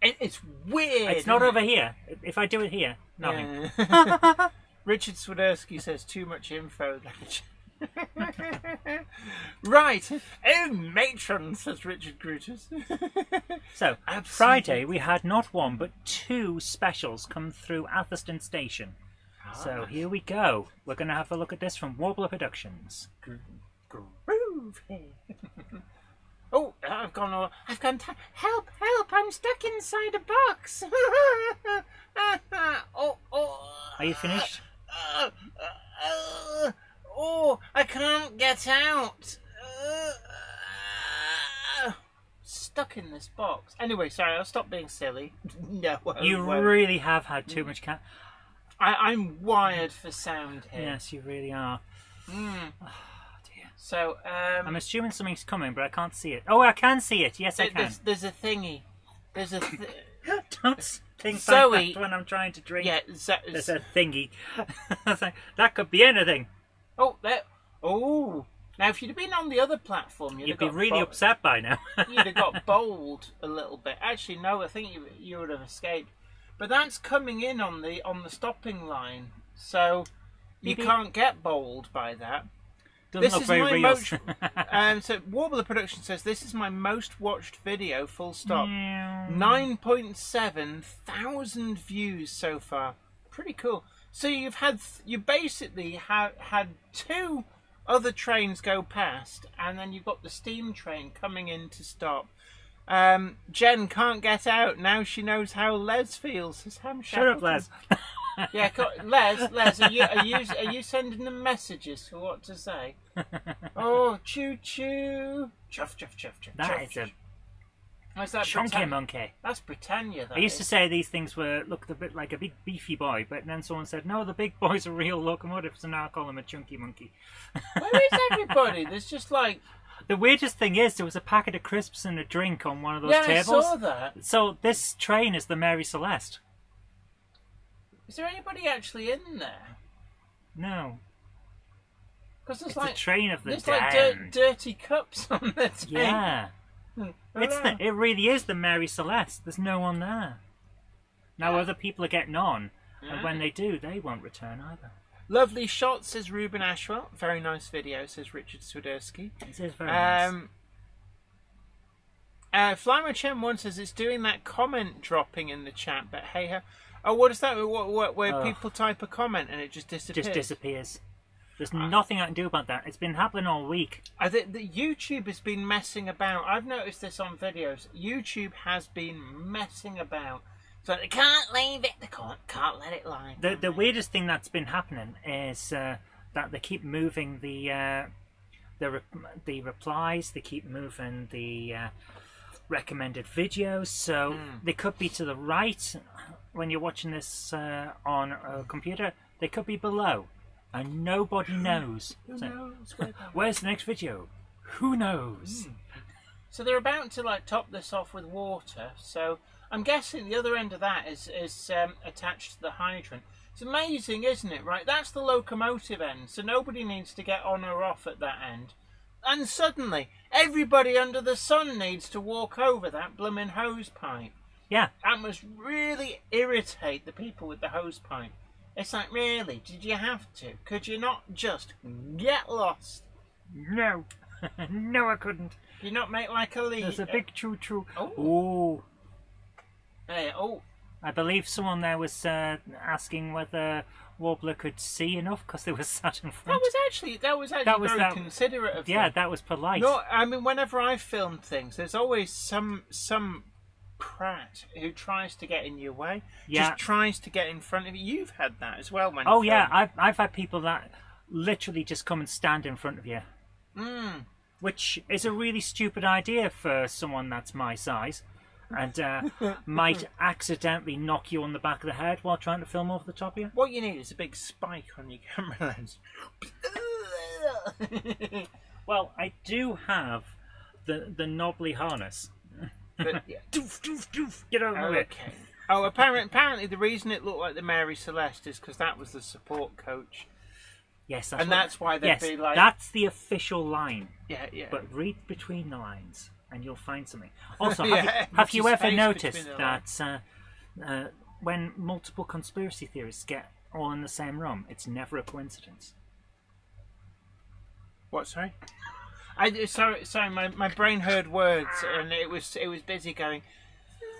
It's weird. It's not over here. If I do it here, nothing. Yeah. Richard Swiderski says too much info. Right. Oh, matron, says Richard Grutus. So, Absolutely. Friday we had not one but 2 specials come through Atherstone Station. So here we go. We're going to have a look at this from Warbler Productions. Groove here. Oh, I've gone. Help! I'm stuck inside a box. Are you finished? Oh, I can't get out. Stuck in this box. Anyway, sorry, I'll stop being silly. No, You really have had too much cat. I'm wired for sound here. Yes, you really are. Mm. Oh, dear. So, I'm assuming something's coming, but I can't see it. Oh, I can see it. Yes, I can. There's a thingy. There's a. Don't think Zoe, like that when I'm trying to drink. Yeah, There's a thingy. That could be anything. Oh, there. Oh. Now, if you'd have been on the other platform, You'd be really upset by now. You'd have got bowled a little bit. Actually, no, I think you would have escaped. But that's coming in on the stopping line, so you can't get bowled by that. Doesn't look very real. So Warbler Production says this is my most watched video. Full stop. 9.7 thousand views so far. Pretty cool. So you basically had 2 other trains go past, and then you've got the steam train coming in to stop. Jen can't get out. Now she knows how Les feels. Says Ham Shut up, Les. Yeah, Les, are you sending them messages for what to say? Oh, choo choo, chuff chuff chuff chuff. That is a chunky monkey. That's Britannia. I used to say these things looked a bit like a big beefy boy, but then someone said, no, the big boy's a real locomotive, so now I call him a chunky monkey. Where is everybody? There's just like... The weirdest thing is there was a packet of crisps and a drink on one of those tables. I saw that. So this train is the Mary Celeste. Is there anybody actually in there? No. Because it's a train of the there's damned. Like dirty cups on the train. Yeah. It really is the Mary Celeste. There's no one there. Now other people are getting on, and when they do, they won't return either. Lovely shot, says Ruben Ashwell. Very nice video, says Richard Swiderski. It is very nice. Flymo Chen 1 says it's doing that comment dropping in the chat, but hey ho. Oh, what is that? Where people type a comment and it just disappears? Just disappears. There's nothing I can do about that. It's been happening all week. I think that YouTube has been messing about. I've noticed this on videos. YouTube has been messing about. So they can't leave it. They can't let it lie. The weirdest thing that's been happening is that they keep moving the replies. They keep moving the recommended videos. So they could be to the right when you're watching this on a computer. They could be below, and nobody knows. Who knows? Where's the next video? Who knows? So they're about to top this off with water. So I'm guessing the other end of that is attached to the hydrant. It's amazing, isn't it? Right, that's the locomotive end, so nobody needs to get on or off at that end. And suddenly, everybody under the sun needs to walk over that blooming hose pipe. Yeah. That must really irritate the people with the hose pipe. It's like, really? Did you have to? Could you not just get lost? No. No, I couldn't. You not make like a lead? There's a big choo-choo. Oh. Hey, I believe someone there was asking whether Warbler could see enough because they were sat in front. That was actually very considerate of them. Yeah, that was polite. No, I mean, whenever I film things, there's always some prat who tries to get in your way. Yeah. Just tries to get in front of you. You've had that as well, man. Oh yeah, I've had people that literally just come and stand in front of you. Which is a really stupid idea for someone that's my size, and might accidentally knock you on the back of the head while trying to film over the top of you. What you need is a big spike on your camera lens. Well, I do have the knobbly harness. But, yeah. Doof, doof, doof. Get out of the way. Okay. Oh, apparently the reason it looked like the Mary Celeste is because that was the support coach. Yes, That's why they'd yes, be like... that's the official line. Yeah, yeah. But read between the lines, and you'll find something. Also, Yeah, have you which is ever space noticed between the that when multiple conspiracy theorists get all in the same room, it's never a coincidence? What, sorry? Sorry, my brain heard words and it was busy going...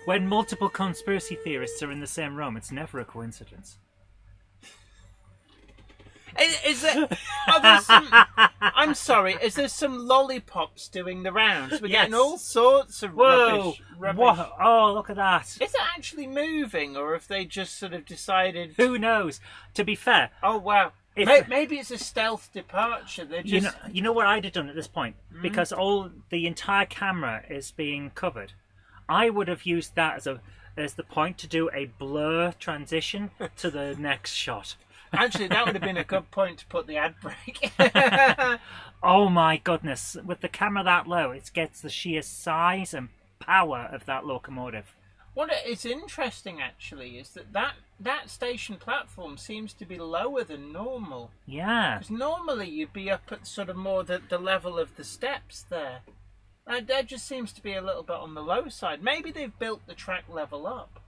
When multiple conspiracy theorists are in the same room, it's never a coincidence. Is there... I'm sorry, is there some lollipops doing the rounds? We're getting all sorts of rubbish. What? Oh, look at that. Is it actually moving, or have they just sort of decided... Who knows? To be fair... Oh, wow. Maybe it's a stealth departure. They're just... You know what I'd have done at this point? Because the entire camera is being covered. I would have used that as the point to do a blur transition to the next shot. Actually, that would have been a good point to put the ad break. Oh my goodness. With the camera that low, it gets the sheer size and power of that locomotive. What is interesting, actually, is that station platform seems to be lower than normal. Yeah. Because normally you'd be up at sort of more the level of the steps there. That just seems to be a little bit on the low side. Maybe they've built the track level up.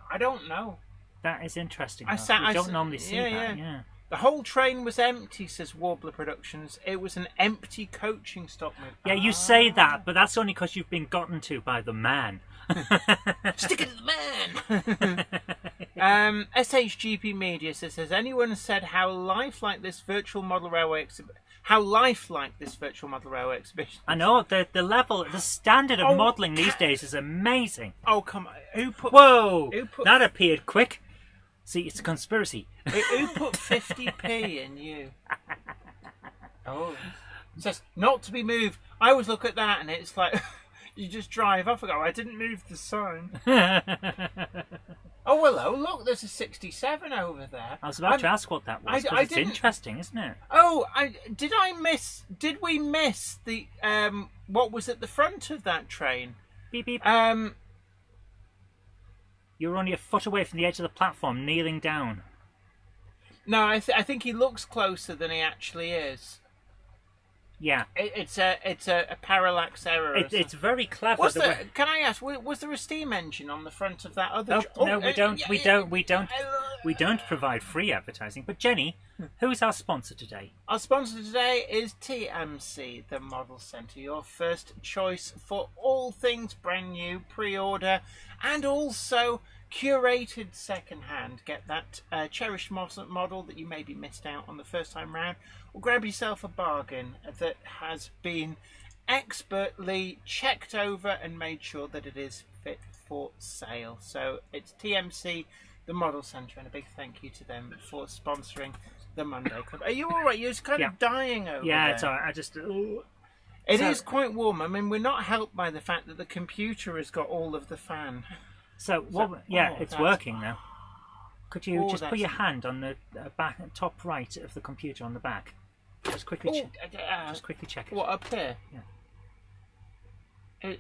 I don't know. That is interesting. I don't normally see that. Yeah. The whole train was empty, says Warbler Productions. It was an empty coaching stock move. Yeah, you say that, but that's only because you've been gotten to by the man. Stick it to the man! SHGP Media says, has anyone said how lifelike this virtual model railway exhibition... I know, the level, the standard of modelling these days is amazing. Oh, come on. Whoa! That appeared quick. See, it's a conspiracy. Who put 50p in you? Oh. It says, not to be moved. I always look at that and it's like, you just drive off and go, I didn't move the sign. Oh, hello, look, there's a 67 over there. I was about to ask what that was, it's interesting, isn't it? Oh, did we miss the, what was at the front of that train? Beep, beep. You're only a foot away from the edge of the platform, kneeling down. No, I think he looks closer than he actually is. Yeah. It's a parallax error. It's very clever. Can I ask, was there a steam engine on the front of that other... No, we don't provide free advertising. But Jenny, who's our sponsor today? Our sponsor today is TMC, the Model Centre, your first choice for all things brand new, pre-order, and also curated second-hand. Get that cherished model that you maybe missed out on the first time round, or grab yourself a bargain that has been expertly checked over and made sure that it is fit for sale. So it's TMC, the Model Centre, and a big thank you to them for sponsoring the Monday Club. Are you alright? You're just kind of dying over there. Yeah, it's alright. I just... It is quite warm. I mean, we're not helped by the fact that the computer has got all of the fan. It's working now. Could you just put your hand on the top right of the computer on the back? Just quickly check it. What, up here? Yeah.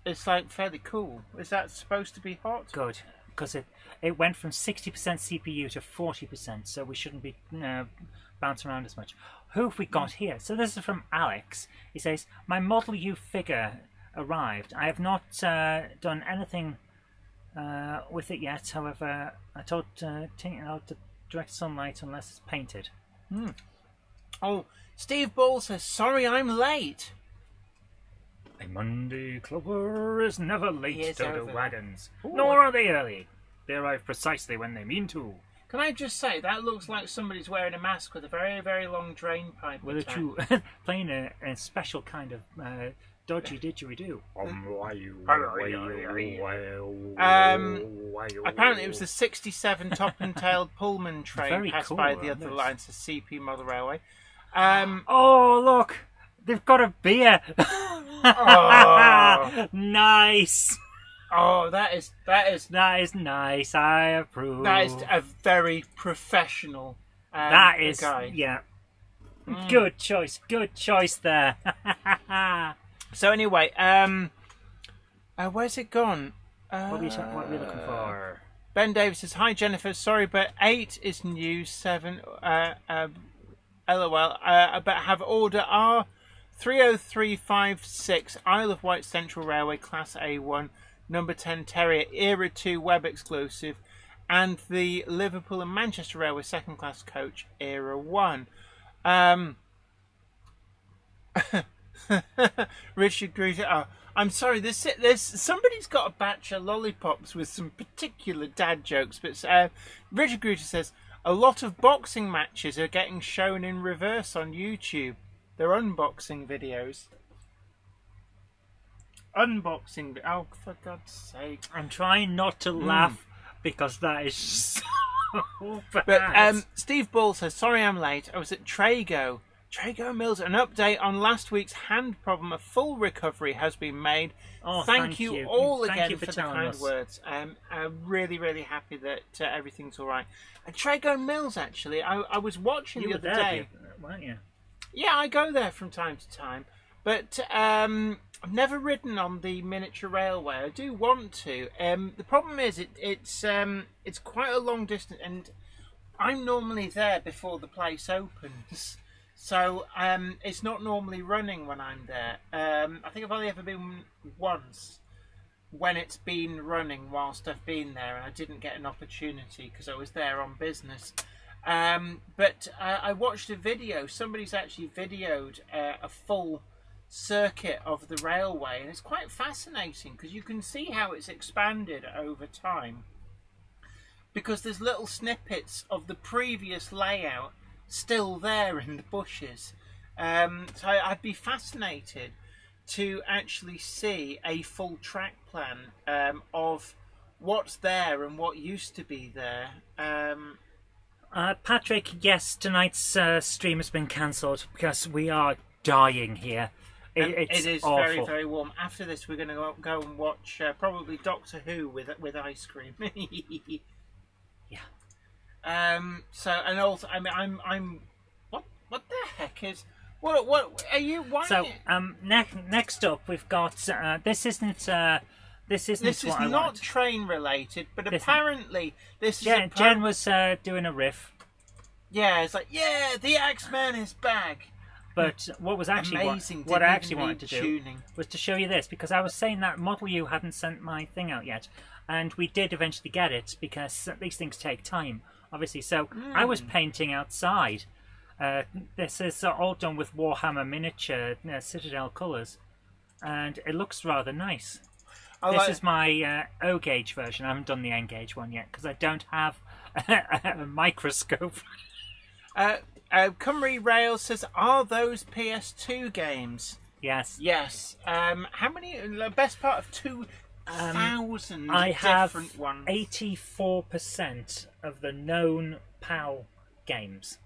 It's like fairly cool. Is that supposed to be hot? Good, because it went from 60% CPU to 40%, so we shouldn't be bouncing around as much. Who have we got here? So this is from Alex. He says, my Model U figure arrived. I have not done anything with it yet. However, I told taking it out to direct sunlight unless it's painted. Oh, Steve Ball says, sorry I'm late. A Monday clubber is never late, Dodo over. wagons. Nor are they early. They arrive precisely when they mean to. Can I just say, that looks like somebody's wearing a mask with a very, very long drain pipe. Well, attached. you playing a special kind of dodgy didgeridoo. Apparently it was the 67 top and tailed Pullman train Very passed cool, by the isn't other it? lines, the CP Model Railway. Oh, look! They've got a beer! Oh. Nice! Oh, that is That is nice, I approve. that is a very professional That is, guy. yeah. Good choice there. So anyway, where's it gone? What are we looking for? Ben Davis says, "Hi Jennifer, sorry, but 8 is new. 7, LOL. But have order R30356 Isle of Wight Central Railway Class A1 number 10 Terrier Era 2 web exclusive, and the Liverpool and Manchester Railway second class coach Era 1." Richard Gruter. Oh, I'm sorry. There's somebody's got a batch of lollipops with some particular dad jokes. But Richard Gruter says a lot of boxing matches are getting shown in reverse on YouTube. They're unboxing videos. Unboxing. Oh, for God's sake! I'm trying not to laugh because that is so bad. But Steve Ball says, "Sorry, I'm late. I was at Trago Mills. An update on last week's hand problem. A full recovery has been made. Oh, thank you all Thank again you for the telling kind us. words. I'm really, really happy that everything's all right. And Trago Mills, actually, I was watching You the were other there, day. weren't you? Yeah, I go there from time to time, but I've never ridden on the miniature railway. I do want to. The problem is it's quite a long distance, and I'm normally there before the place opens. So it's not normally running when I'm there. I think I've only ever been once when it's been running whilst I've been there, and I didn't get an opportunity because I was there on business. But I watched a video. Somebody's actually videoed a full circuit of the railway, and it's quite fascinating because you can see how it's expanded over time, because there's little snippets of the previous layout still there in the bushes. So I'd be fascinated to actually see a full track plan of what's there and what used to be there. Patrick, yes, tonight's stream has been cancelled because we are dying here. It is awful. Very, awful. very warm. After this, we're going to go and watch probably Doctor Who with ice cream. Yeah. So, and also, I mean, I'm what the heck is what are you? Why? So next up we've got this isn't what This is I not want. train related, but This- apparently this is Jen was doing a riff, yeah, it's like, yeah, the Axeman is back. but what was actually Amazing. what I Didn't actually even wanted to need do tuning. was to show you this, because I was saying that Model U hadn't sent my thing out yet, and we did eventually get it because these things take time, obviously. So I was painting outside. This is all done with Warhammer miniature Citadel colours, and it looks rather nice. This is my O gauge version. I haven't done the N gauge one yet because I don't have a microscope. Cymru Rail says, are those PS2 games? Yes. Yes. How many? The best part of 2,000 I have different ones. 84% of the known PAL games.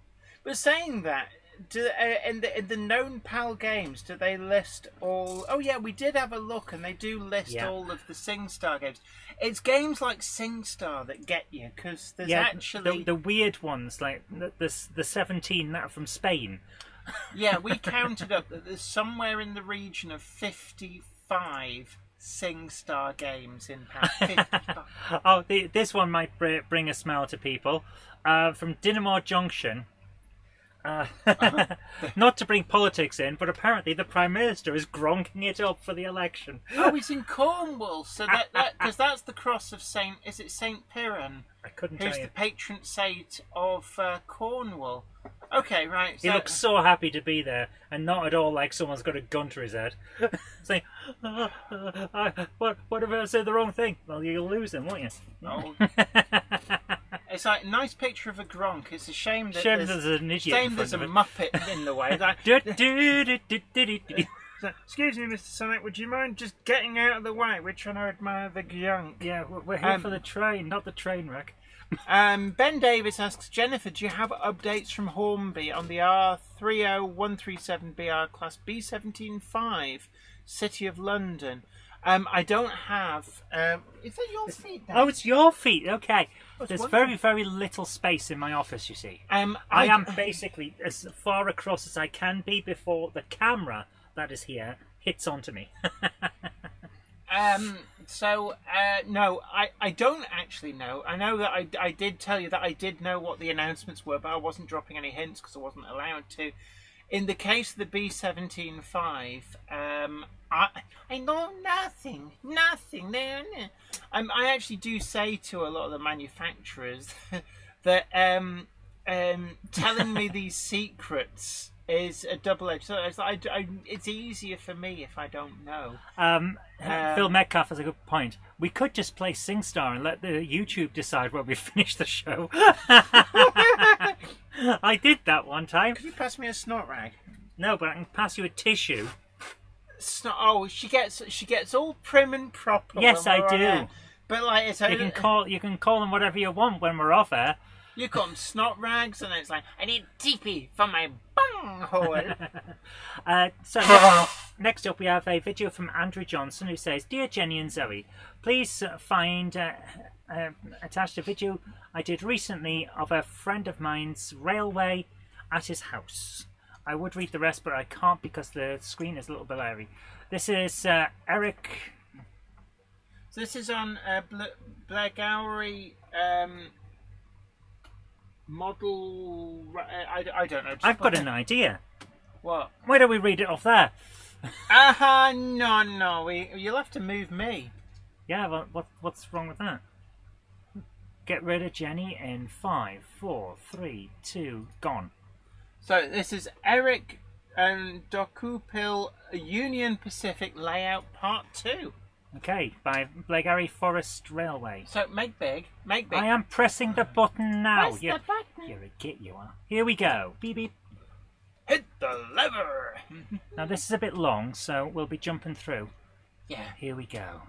But saying that, in the known PAL games, do they list all? Oh yeah, we did have a look, and they do list all of the SingStar games. It's games like SingStar that get you, because there's actually the weird ones, like the 17 that are from Spain. yeah, we counted up that there's somewhere in the region of 55 SingStar games in PAL. 55. Oh, this one might bring a smile to people. From Dinamore Junction. Not to bring politics in, but apparently the Prime Minister is gronking it up for the election. Oh, he's in Cornwall, so that because that's the cross of Saint. Is it Saint Piran? I couldn't Who's tell you. the patron saint of Cornwall? Okay, right. He looks so happy to be there, and not at all like someone's got a gun to his head. Saying, what if I say the wrong thing? Well, you'll lose them, won't you? Oh. It's like a nice picture of a Gronk. It's a shame that there's an idiot shame in there's a front of Muppet in the way. Like, excuse me, Mr. Sonic, would you mind just getting out of the way? We're trying to admire the Gronk. Yeah, we're here for the train, not the train wreck. Ben Davis asks, Jennifer, do you have updates from Hornby on the R30137BR Class B17-5, City of London? I don't have... is that your feet now? Oh, it's your feet. Okay. it's There's wonderful. very, very little space in my office, you see. I I am basically as far across as I can be before the camera that is here hits onto me. No, I don't actually know. I know that I did tell you that I did know what the announcements were, but I wasn't dropping any hints because I wasn't allowed to. In the case of the B17-5, I know nothing. I actually do say to a lot of the manufacturers that telling me these secrets is a double-edged sword. It's easier for me if I don't know. Phil Metcalf has a good point. We could just play SingStar and let the YouTube decide when we finish the show. I did that one time. Could you pass me a snot rag? No, but I can pass you a tissue. She gets all prim and proper. Yes, when I we're on do. air. But like, it's You can call them whatever you want when we're off air. you call them snot rags, and it's like, I need teepee for my bunghole. Next up we have a video from Andrew Johnson who says, Dear Jenny and Zoe, please find attached a video I did recently of a friend of mine's railway at his house. I would read the rest, but I can't because the screen is a little blurry. This is Eric. So this is on Blagowery model. I don't know. I've got an idea. What? Why don't we read it off there? No. You'll have to move me. Yeah, well, what's wrong with that? Get rid of Jenny in 5, 4, 3, 2, gone. So this is Eric and Dokupil Union Pacific Layout Part 2. Okay, by Blackberry Forest Railway. So make big. I am pressing the button now. Press the button. You're a git, you are. Here we go. Beep beep. Hit the lever. Now this is a bit long, so we'll be jumping through. Yeah. Here we go.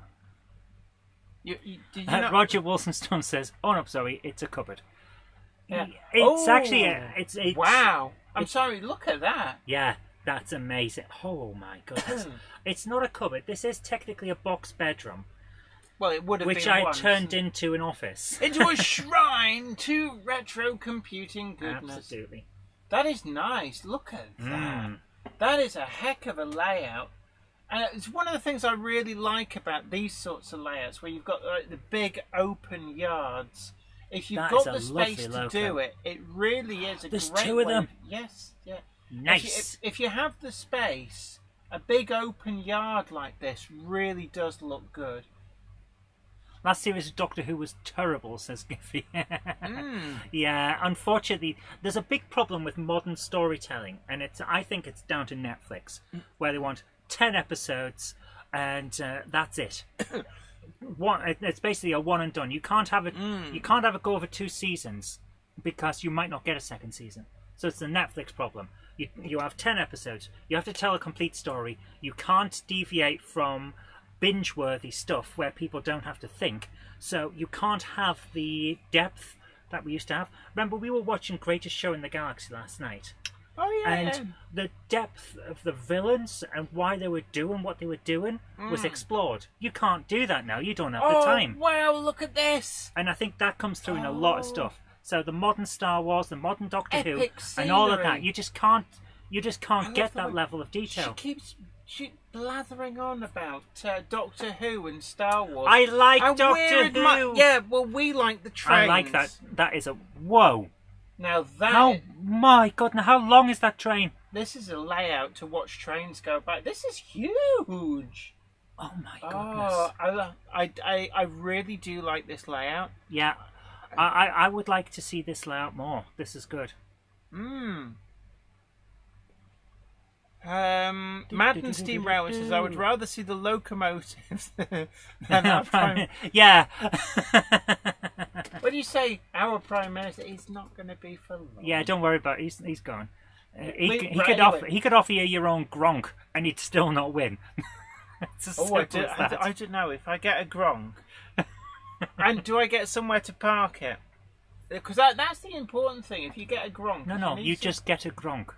Did you not... Roger Wilsonstone says, "Oh no, Zoe, it's a cupboard." Yeah. It's actually it's wow. I'm sorry. Look at that. Yeah, that's amazing. Oh my goodness. It's not a cupboard. This is technically a box bedroom. Well, it would have been which I once. turned into an office. Into a shrine to retro computing goodness. Absolutely. That is nice. Look at that. That is a heck of a layout. And it's one of the things I really like about these sorts of layouts, where you've got the big open yards. If you've got the space to do it, it really is a There's great two of them. Yes, yeah. Nice. If you have the space, a big open yard like this really does look good. Last series of Doctor Who was terrible, says Giffy. Yeah, unfortunately, there's a big problem with modern storytelling, and I think it's down to Netflix, where they want 10 episodes, and that's it. It's basically a one and done. You can't have it. You can't have it go over 2 seasons because you might not get a second season. So it's the Netflix problem. You have 10 episodes. You have to tell a complete story. You can't deviate from binge-worthy stuff where people don't have to think. So you can't have the depth that we used to have. Remember, we were watching Greatest Show in the Galaxy last night. Oh yeah. And the depth of the villains and why they were doing what they were doing was explored. You can't do that now. You don't have the time. Wow, look at this. And I think that comes through in a lot of stuff. So the modern Star Wars, the modern Doctor Who, Epic and all of scenery. that, you just can't get the that way level of detail. She blathering on about Doctor Who and Star Wars. I like How Doctor weird Who. yeah, well, we like the trains. I like that. That is a whoa. Now that How my God! Now how long is that train? this is a layout to watch trains go by. This is huge. Oh my goodness! Oh, I really do like this layout. Yeah, I would like to see this layout more. This is good. Madden Steam Railway says, I would rather see the locomotives than our prime... Yeah. Well, When you say our Prime Minister, he's not going to be for long. Yeah, don't worry about it. He's gone. He could offer you your own Gronk, and he'd still not win. It's as simple as that. I don't know. If I get a Gronk, and do I get somewhere to park it? Because that's the important thing. If you get a Gronk... No, you just get a Gronk.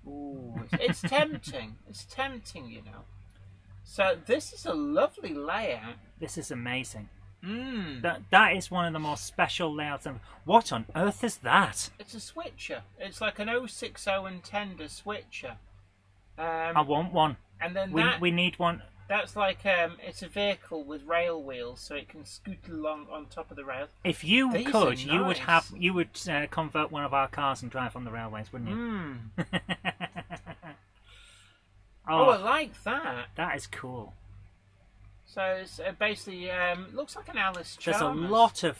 Ooh, it's tempting. It's tempting, you know. So this is a lovely layout. This is amazing. Mm. That is one of the most special layouts ever. What on earth is that? It's a switcher. It's like an 060 and tender switcher. I want one. And then we need one. That's like it's a vehicle with rail wheels, so it can scoot along on top of the rails. If you These could, are you would convert one of our cars and drive on the railways, wouldn't you? Mm. Oh, I like that. that is cool. So it's basically looks like an Alice There's Chalmers. a lot of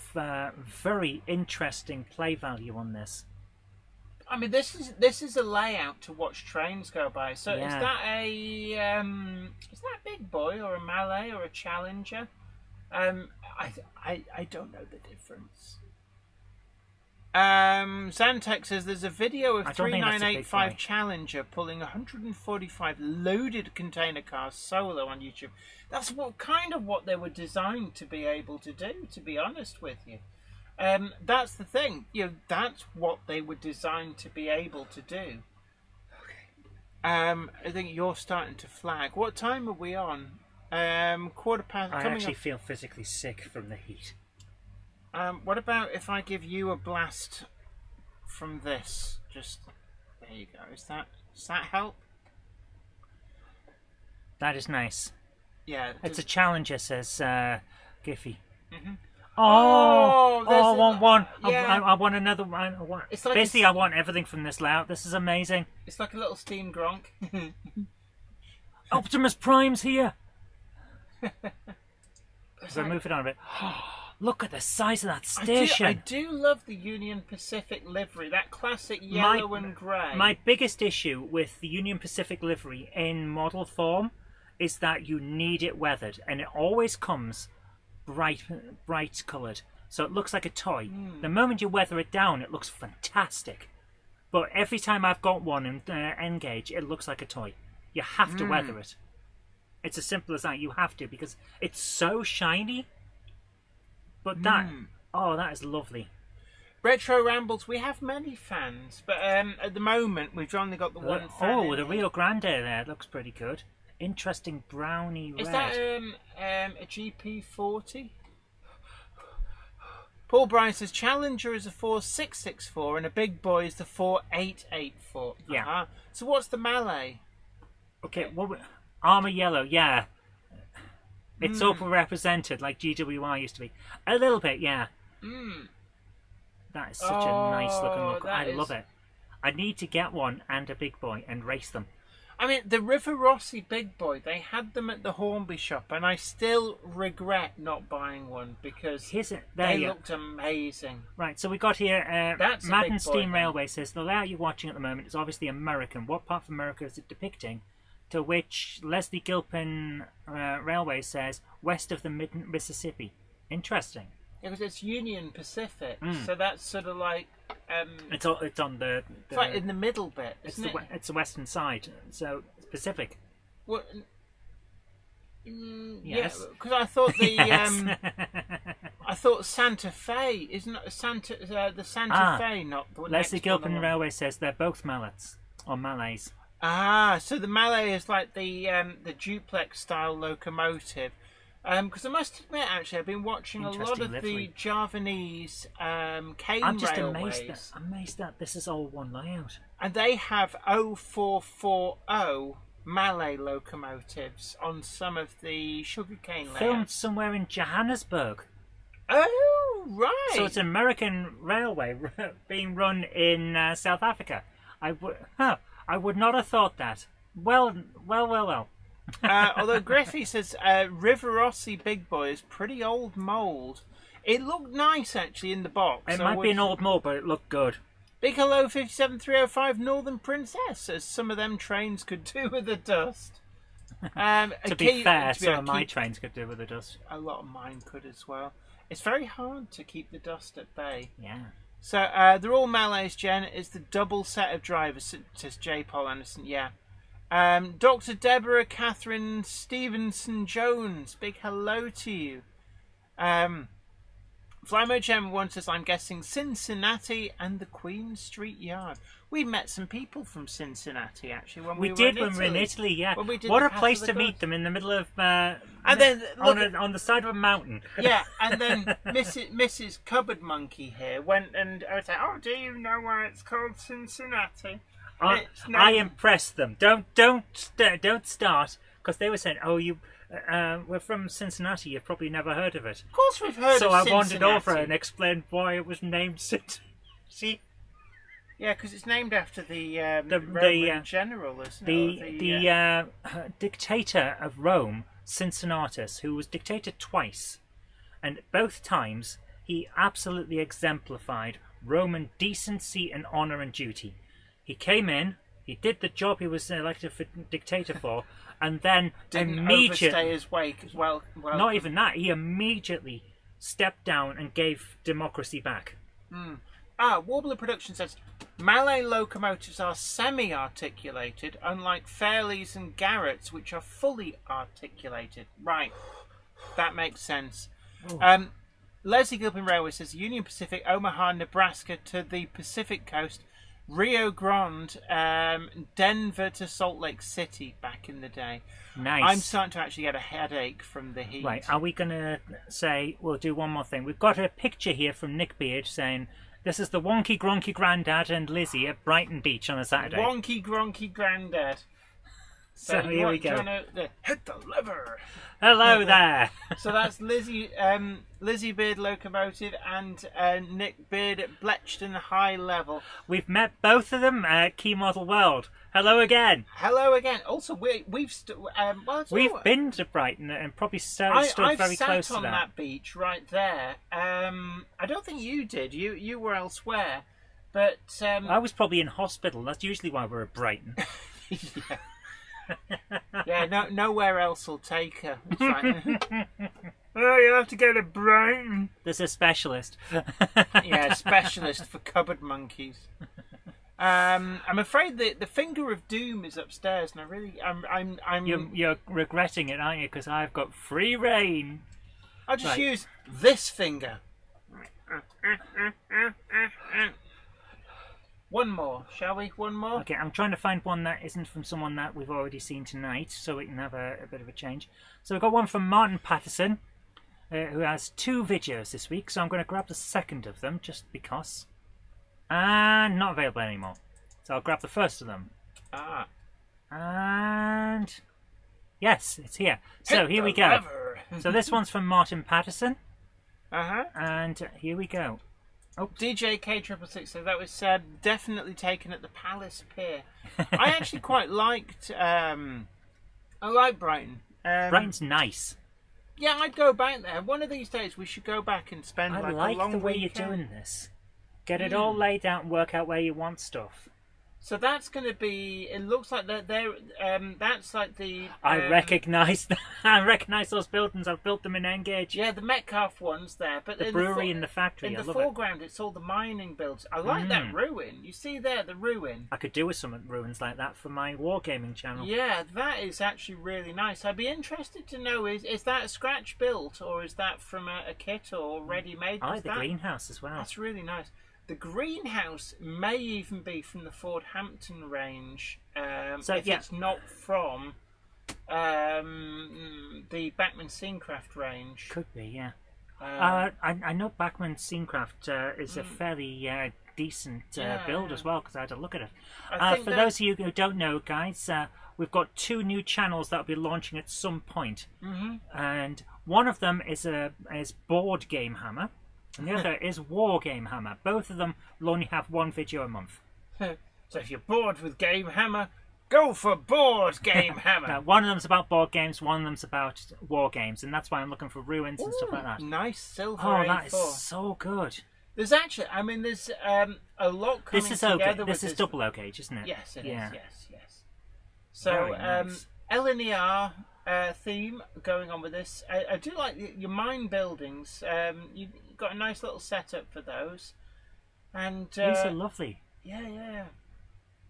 very interesting play value on this. I mean, this is a layout to watch trains go by. So Yeah. is that a big boy or a Malay or a Challenger? I don't know the difference. Zantek says there's a video of I don't think that's a big 3985 boy. Challenger pulling 145 loaded container cars solo on YouTube. That's what they were designed to be able to do, to be honest with you. That's the thing. You know, that's what they were designed to be able to do. I think you're starting to flag. What time are we on? 1:15. I actually feel physically sick from the heat. What about if I give you a blast from this? Just there you go. Does that help? That is nice. Yeah. It's a Challenger, says Giffy. Mhm. Oh, there's I want one. yeah. I want another one. It's like Basically, I want everything from this layout. This is amazing. It's like a little steam Gronk. Optimus Prime's here. So move it on a bit. Look at the size of that station. I do love the Union Pacific livery, that classic yellow and grey. My biggest issue with the Union Pacific livery in model form is that you need it weathered, and it always comes bright coloured, so it looks like a toy. The moment you weather it down, it looks fantastic. But every time I've got one in N-Gauge, it looks like a toy. You have to weather it. It's as simple as that. You have to, because it's so shiny. But that is lovely. Retro Rambles, we have many fans, but at the moment we've only got the one fan. Oh, the Rio Grande there looks pretty good. Interesting brownie red. Is that a GP40? Paul Bryan says Challenger is a 4664 and a big boy is the 4884. Yeah. So what's the Malay? Okay, Armour Yellow, yeah. It's overrepresented like GWR used to be. A little bit, yeah. That is such a nice looking look. I love it. I need to get one and a big boy and race them. I mean, the River Rossi Big Boy, they had them at the Hornby shop, and I still regret not buying one because they looked amazing. Right, so we got here, That's a Madden big boy Steam then. Railway says, the layout you're watching at the moment is obviously American. What part of America is it depicting? To which Leslie Gilpin Railway says, west of the Mississippi. Interesting. Yeah, because it's Union Pacific, so that's sort of like... It's on the it's like in the middle bit, isn't it? It's the western side, so it's Pacific. Well, Yes. yeah, because I thought the Yes. I thought Santa Fe isn't the Santa Fe, not the Leslie next Gilpin one. Railway says they're both Mallets or Malays. So the Malay is like the duplex style locomotive. Because I must admit, actually, I've been watching a lot Interesting of livery. the Javanese cane I'm just railways. amazed that this is all one layout. And they have 0440 Malay locomotives on some of the sugarcane layouts. Filmed somewhere in Johannesburg. Oh, right. So it's an American railway being run in South Africa. I would not have thought that. Well. Although Griffey says River Rossi Big Boy is pretty old mould. It looked nice actually in the box. It might be an old mold, but it looked good. Big Hello 57305 Northern Princess, as some of them trains could do with the dust. To be fair, some of my trains could do with the dust. A lot of mine could as well. It's very hard to keep the dust at bay. Yeah. So they're all Malays, Jen. It's the double set of drivers, says J. Paul Anderson. Yeah. Dr. Deborah Catherine Stevenson Jones. Big hello to you. Flymo Gem 1 says, I'm guessing Cincinnati and the Queen Street Yard. We met some people from Cincinnati, actually, when we were in Italy. When we were in Italy, yeah. When we did What the a Path place of to the meet Gods. them, in the middle of... And then on the side of a mountain. Yeah, and then Mrs. Cupboard Monkey here went and I was like, oh, do you know why it's called Cincinnati? I impressed them. Don't start, because they were saying, oh, we're from Cincinnati. You've probably never heard of it. Of course we've heard so of I Cincinnati. wandered over and explained why it was named Cincinnati. Yeah, because it's named after the Roman general, isn't it? The dictator of Rome, Cincinnatus, who was dictator twice, and both times he absolutely exemplified Roman decency and honour and duty. He came in, he did the job he was elected for dictator for, and then didn't immediately overstay his wake as well. Not even that. He immediately stepped down and gave democracy back. Warbler Production says Malay locomotives are semi-articulated, unlike Fairleys and Garretts, which are fully articulated. Right, that makes sense. Leslie Gilpin Railway says Union Pacific, Omaha, Nebraska to the Pacific Coast, Rio Grande, Denver to Salt Lake City back in the day. Nice. I'm starting to actually get a headache from the heat. Right, are we going to say, we'll do one more thing. We've got a picture here from Nick Beard saying, this is the Wonky Gronky Grandad and Lizzie at Brighton Beach on a Saturday. Wonky Gronky Grandad. So here we go. Hit the lever. Hello there. So that's Lizzie Beard Locomotive and Nick Beard at Bletchton High Level. We've met both of them at Key Model World. Hello again. Hello again. Also, we've been to Brighton and probably stood I've very sat close to on that beach right there. I don't think you did. You were elsewhere, but I was probably in hospital. That's usually why we're at Brighton. Yeah. Yeah, nowhere else will take her. It's like, oh, you'll have to go to Brighton. There's a specialist. Yeah, a specialist for cupboard monkeys. I'm afraid the finger of doom is upstairs, and I'm. You're regretting it, aren't you? Because I've got free reign. I'll just use this finger. One more, shall we? One more? Okay, I'm trying to find one that isn't from someone that we've already seen tonight, so we can have a bit of a change. So we've got one from Martin Patterson, who has 2 videos this week, so I'm going to grab the second of them, just because. And not available anymore. So I'll grab the first of them. And yes, it's here. So here we go. So this one's from Martin Patterson. And here we go. Oh, DJ K666 said that was definitely taken at the Palace Pier. I actually quite liked. I like Brighton. Brighton's nice. Yeah, I'd go back there. One of these days, we should go back and spend I like like a long the way weekend. you're doing this. Get it all laid out and work out where you want stuff. So that's going to be. It looks like they're that's like the. I recognise. I recognise those buildings. I've built them in Engage. Yeah, the Metcalfe one's there, but the brewery and the factory. In I the love foreground, it's all the mining builds. I like that ruin. You see there, the ruin. I could do with some ruins like that for my wargaming channel. Yeah, that is actually really nice. I'd be interested to know is that a scratch built or is that from a kit or ready made? I like the greenhouse as well. That's really nice. The greenhouse may even be from the Ford Hampton range, it's not from the Bachmann Scenecraft range. Could be, yeah. I know Bachmann Scenecraft is a fairly decent build as well, because I had a look at it. For those of you who don't know, guys, we've got 2 new channels that will be launching at some point. And one of them is Board Game Hammer. And the other is War Game Hammer. Both of them will only have 1 video a month. So if you're bored with Game Hammer, go for Board Game Hammer. Now, one of them's about board games, one of them's about war games, and that's why I'm looking for ruins and stuff like that. Nice silver. Oh, that is so good. There's actually, there's a lot coming together. This is double O gauge, isn't it? Yes, it is. Yes. So, nice. LNER theme going on with this. I do like your mine buildings. You've got a nice little setup for those. And These are lovely. Yeah.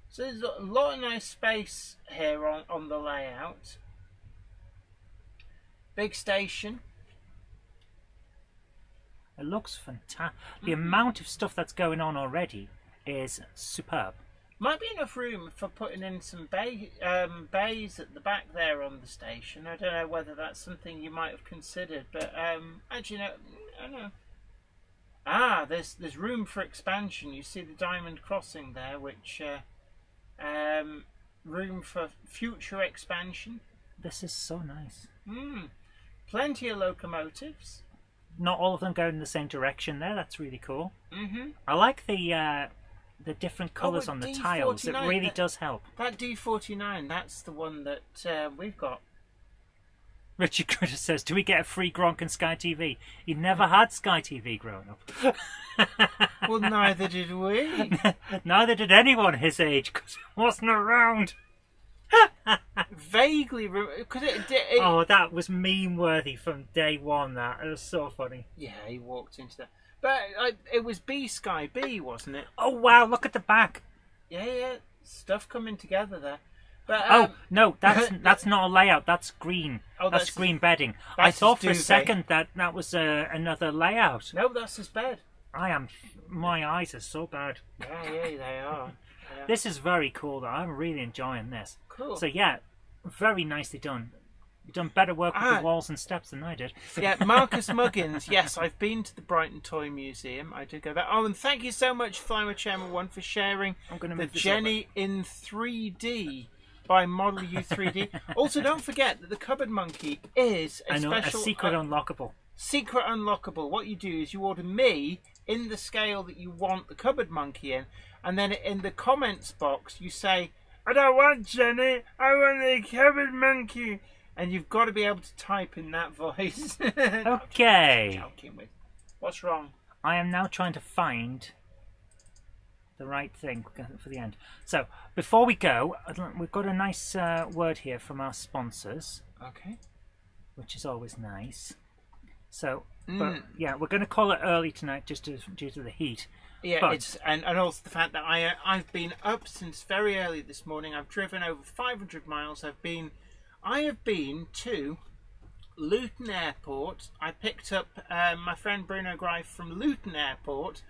So there's a lot of nice space here on the layout. Big station. It looks fantastic. The amount of stuff that's going on already is superb. Might be enough room for putting in some bays at the back there on the station. I don't know whether that's something you might have considered, but actually, no, I don't know. Ah, there's room for expansion. You see the diamond crossing there, which room for future expansion. This is so nice. Plenty of locomotives. Not all of them going in the same direction there. That's really cool. Mm-hmm. I like the different colours on the D49, tiles. It really does help. That D49, that's the one that we've got. Richard Critter says, do we get a free Gronk and Sky TV? He never had Sky TV growing up. Well, neither did we. Neither did anyone his age, because it wasn't around. Vaguely, because Oh, that was meme-worthy from day one, that. It was so funny. Yeah, he walked into that. But it was B Sky B, wasn't it? Oh, wow, look at the back. Yeah. Stuff coming together there. But, oh, no, that's not a layout. That's green. Oh, that's green bedding. That's I thought for a his second that was another layout. No, that's his bed. My eyes are so bad. Yeah, they are. Yeah. This is very cool, though. I'm really enjoying this. Cool. So, yeah, very nicely done. You've done better work with the walls and steps than I did. Yeah, Marcus Muggins. Yes, I've been to the Brighton Toy Museum. I did go there. Oh, and thank you so much, Flower Chairman 1, for sharing the Jenny in 3D by Model U3D. Also, don't forget that the Cupboard Monkey is a secret unlockable. Secret unlockable. What you do is you order me in the scale that you want the Cupboard Monkey in, and then in the comments box you say, I don't want Jenny, I want the Cupboard Monkey. And you've got to be able to type in that voice. Okay. Joking with. What's wrong? I am now trying to find the right thing for the end. So, before we go, we've got a nice word here from our sponsors. Okay. Which is always nice. So, but yeah, we're going to call it early tonight just due to the heat. Yeah, but, and also the fact that I've been up since very early this morning. I've driven over 500 miles. I have been to Luton Airport. I picked up my friend Bruno Greif from Luton Airport,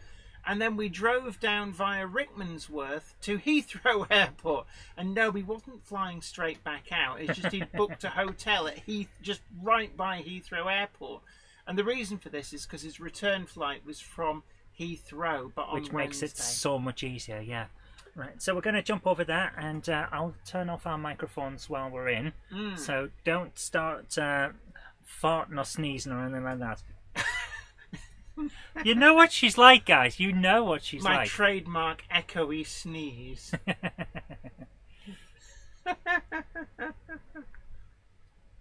and then we drove down via Rickmansworth to Heathrow Airport. And no, we wasn't flying straight back out. It's just he'd booked a hotel at just right by Heathrow Airport. And the reason for this is because his return flight was from Heathrow, but on which makes Wednesday. It so much easier, yeah. Right, so we're going to jump over that, and I'll turn off our microphones while we're in. So don't start farting or sneezing or anything like that. You know what she's like, guys. You know what she's like. My trademark echoey sneeze.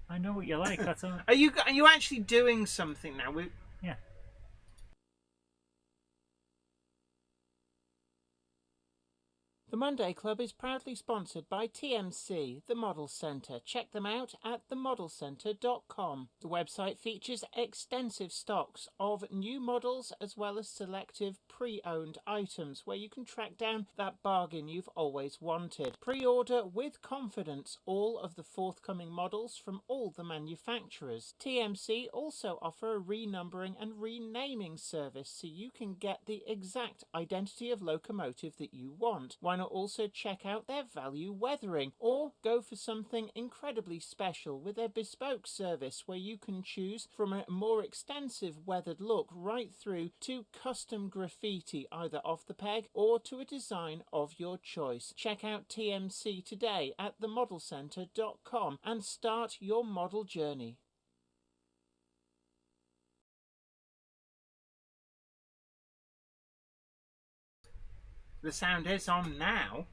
I know what you're like. That's all. Are you actually doing something now? Yeah. The Monday Club is proudly sponsored by TMC, the Model Centre. Check them out at themodelcentre.com. The website features extensive stocks of new models as well as selective pre-owned items where you can track down that bargain you've always wanted. Pre-order with confidence all of the forthcoming models from all the manufacturers. TMC also offer a renumbering and renaming service so you can get the exact identity of locomotive that you want. Why not also check out their value weathering, or go for something incredibly special with their bespoke service where you can choose from a more extensive weathered look right through to custom graffiti either off the peg or to a design of your choice. Check out TMC today at themodelcentre.com and start your model journey. The sound is on now.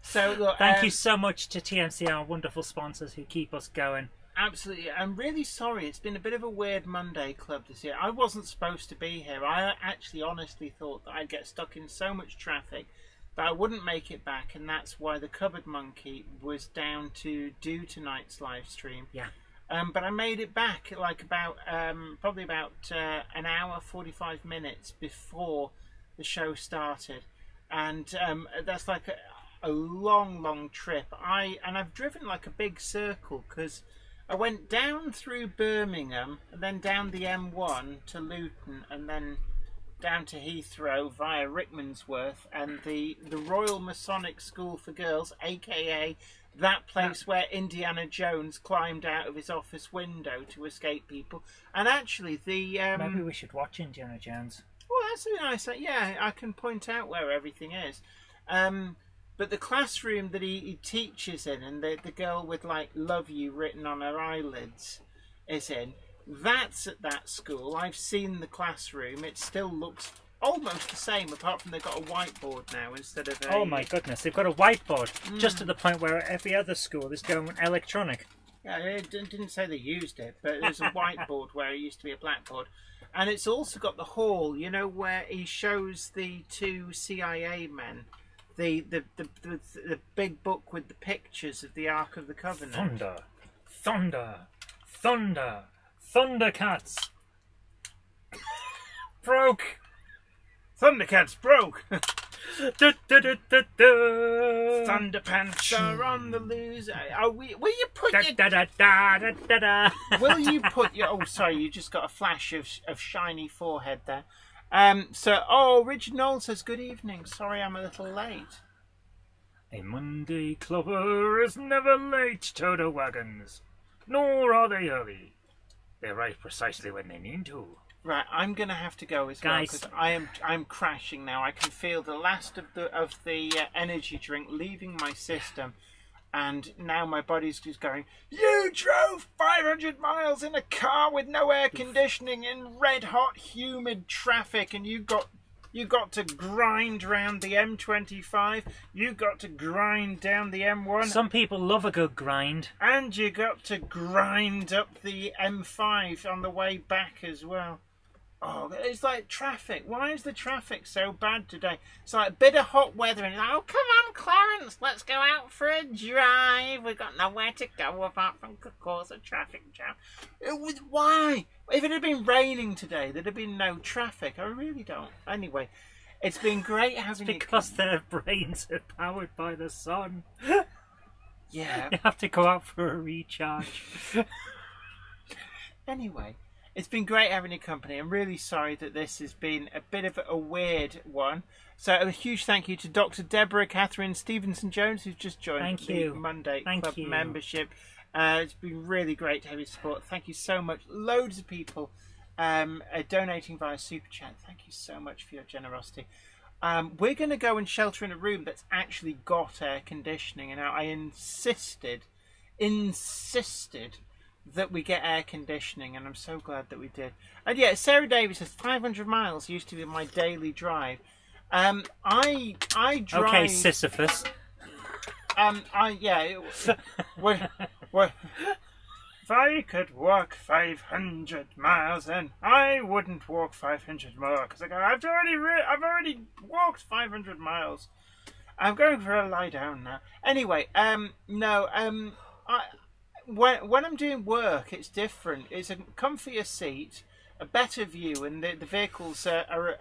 So look, thank you so much to TMC, our wonderful sponsors who keep us going. Absolutely. I'm really sorry. It's been a bit of a weird Monday Club this year. I wasn't supposed to be here. I actually honestly thought that I'd get stuck in so much traffic but I wouldn't make it back, and that's why the Cupboard Monkey was down to do tonight's live stream. Yeah. But I made it back like about probably about an hour 45 minutes before the show started, and that's like a long trip. I've driven like a big circle because I went down through Birmingham and then down the M1 to Luton and then down to Heathrow via Rickmansworth and the Royal Masonic School for Girls, aka that place where Indiana Jones climbed out of his office window to escape people. And actually the maybe we should watch Indiana Jones. well, that's a nice. Yeah, I can point out where everything is. But the classroom that he teaches in, and the girl with like "Love You" written on her eyelids is in. That's at that school. I've seen the classroom. It still looks almost the same, apart from they've got a whiteboard now instead of a... Oh my goodness, they've got a whiteboard, just to the point where every other school is going electronic. Yeah, it didn't say they used it, but there's a whiteboard where it used to be a blackboard. And it's also got the hall, you know, where he shows the two CIA men, the big book with the pictures of the Ark of the Covenant. Thunder, thunder, thunder, Thundercats broke. Thundercats broke! Du, du, du, du, du. Thunderpants are on the loose. Will you put Da, your... da, da, da, da, da, da. Will you put your... Oh, sorry, you just got a flash of shiny forehead there. Original says, good evening. Sorry I'm a little late. A Monday clubber is never late to the wagons, nor are they early. They arrive precisely when they need to. Right, I'm going to have to go as Guys. well, because I'm crashing now. I can feel the last of the energy drink leaving my system, and now my body's just going, you drove 500 miles in a car with no air conditioning in red-hot, humid traffic, and you got to grind round the M25, you got to grind down the M1, Some people love a good grind. and you got to grind up the M5 on the way back as well. Oh, it's like traffic. Why is the traffic so bad today? It's like a bit of hot weather and it's like, oh, come on, Clarence, let's go out for a drive. We've got nowhere to go apart from cause a traffic jam. Why? If it had been raining today, there'd have been no traffic. I really don't. Anyway, it's been great having you. Because their brains are powered by the sun. Yeah. You have to go out for a recharge. Anyway, it's been great having your company. I'm really sorry that this has been a bit of a weird one. So a huge thank you to Dr. Deborah Catherine Stevenson-Jones, who's just joined Thank the you. Monday Thank Club you. membership. It's been really great to have your support. Thank you so much. Loads of people are donating via Super Chat. Thank you so much for your generosity. We're going to go and shelter in a room that's actually got air conditioning. And I insisted that we get air conditioning, and I'm so glad that we did. And yeah, Sarah Davis says 500 miles used to be my daily drive. I drive. Okay, Sisyphus. If I could walk 500 miles, then I wouldn't walk 500 more because I've already walked 500 miles. I'm going for a lie down now. Anyway, when I'm doing work, it's different. It's a comfier seat, a better view, and the vehicles are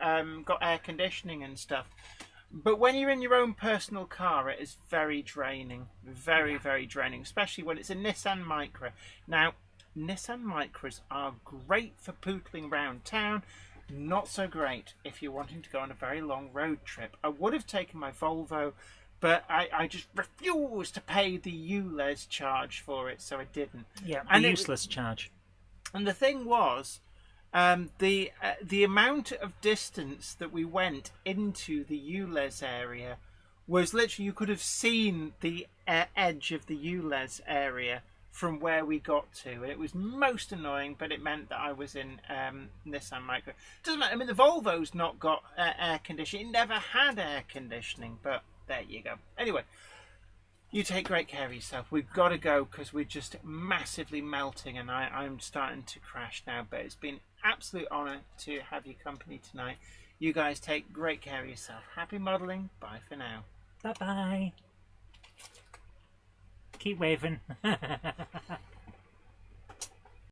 got air conditioning and stuff. But when you're in your own personal car, it is very draining. Very, very draining, especially when it's a Nissan Micra. Now, Nissan Micras are great for pootling around town. Not so great if you're wanting to go on a very long road trip. I would have taken my Volvo, but I just refused to pay the ULEZ charge for it, so I didn't. Yeah, And the it- useless charge. And the thing was, the amount of distance that we went into the ULEZ area was literally, you could have seen the edge of the ULEZ area from where we got to, and it was most annoying, but it meant that I was in Nissan Micra. Doesn't matter. I mean, the Volvo's not got air conditioning. It never had air conditioning, but there you go. Anyway, you take great care of yourself. We've got to go because we're just massively melting, and I'm starting to crash now. But it's been absolute honour to have your company tonight. You guys take great care of yourself. Happy modelling. Bye for now. Bye bye. Keep waving.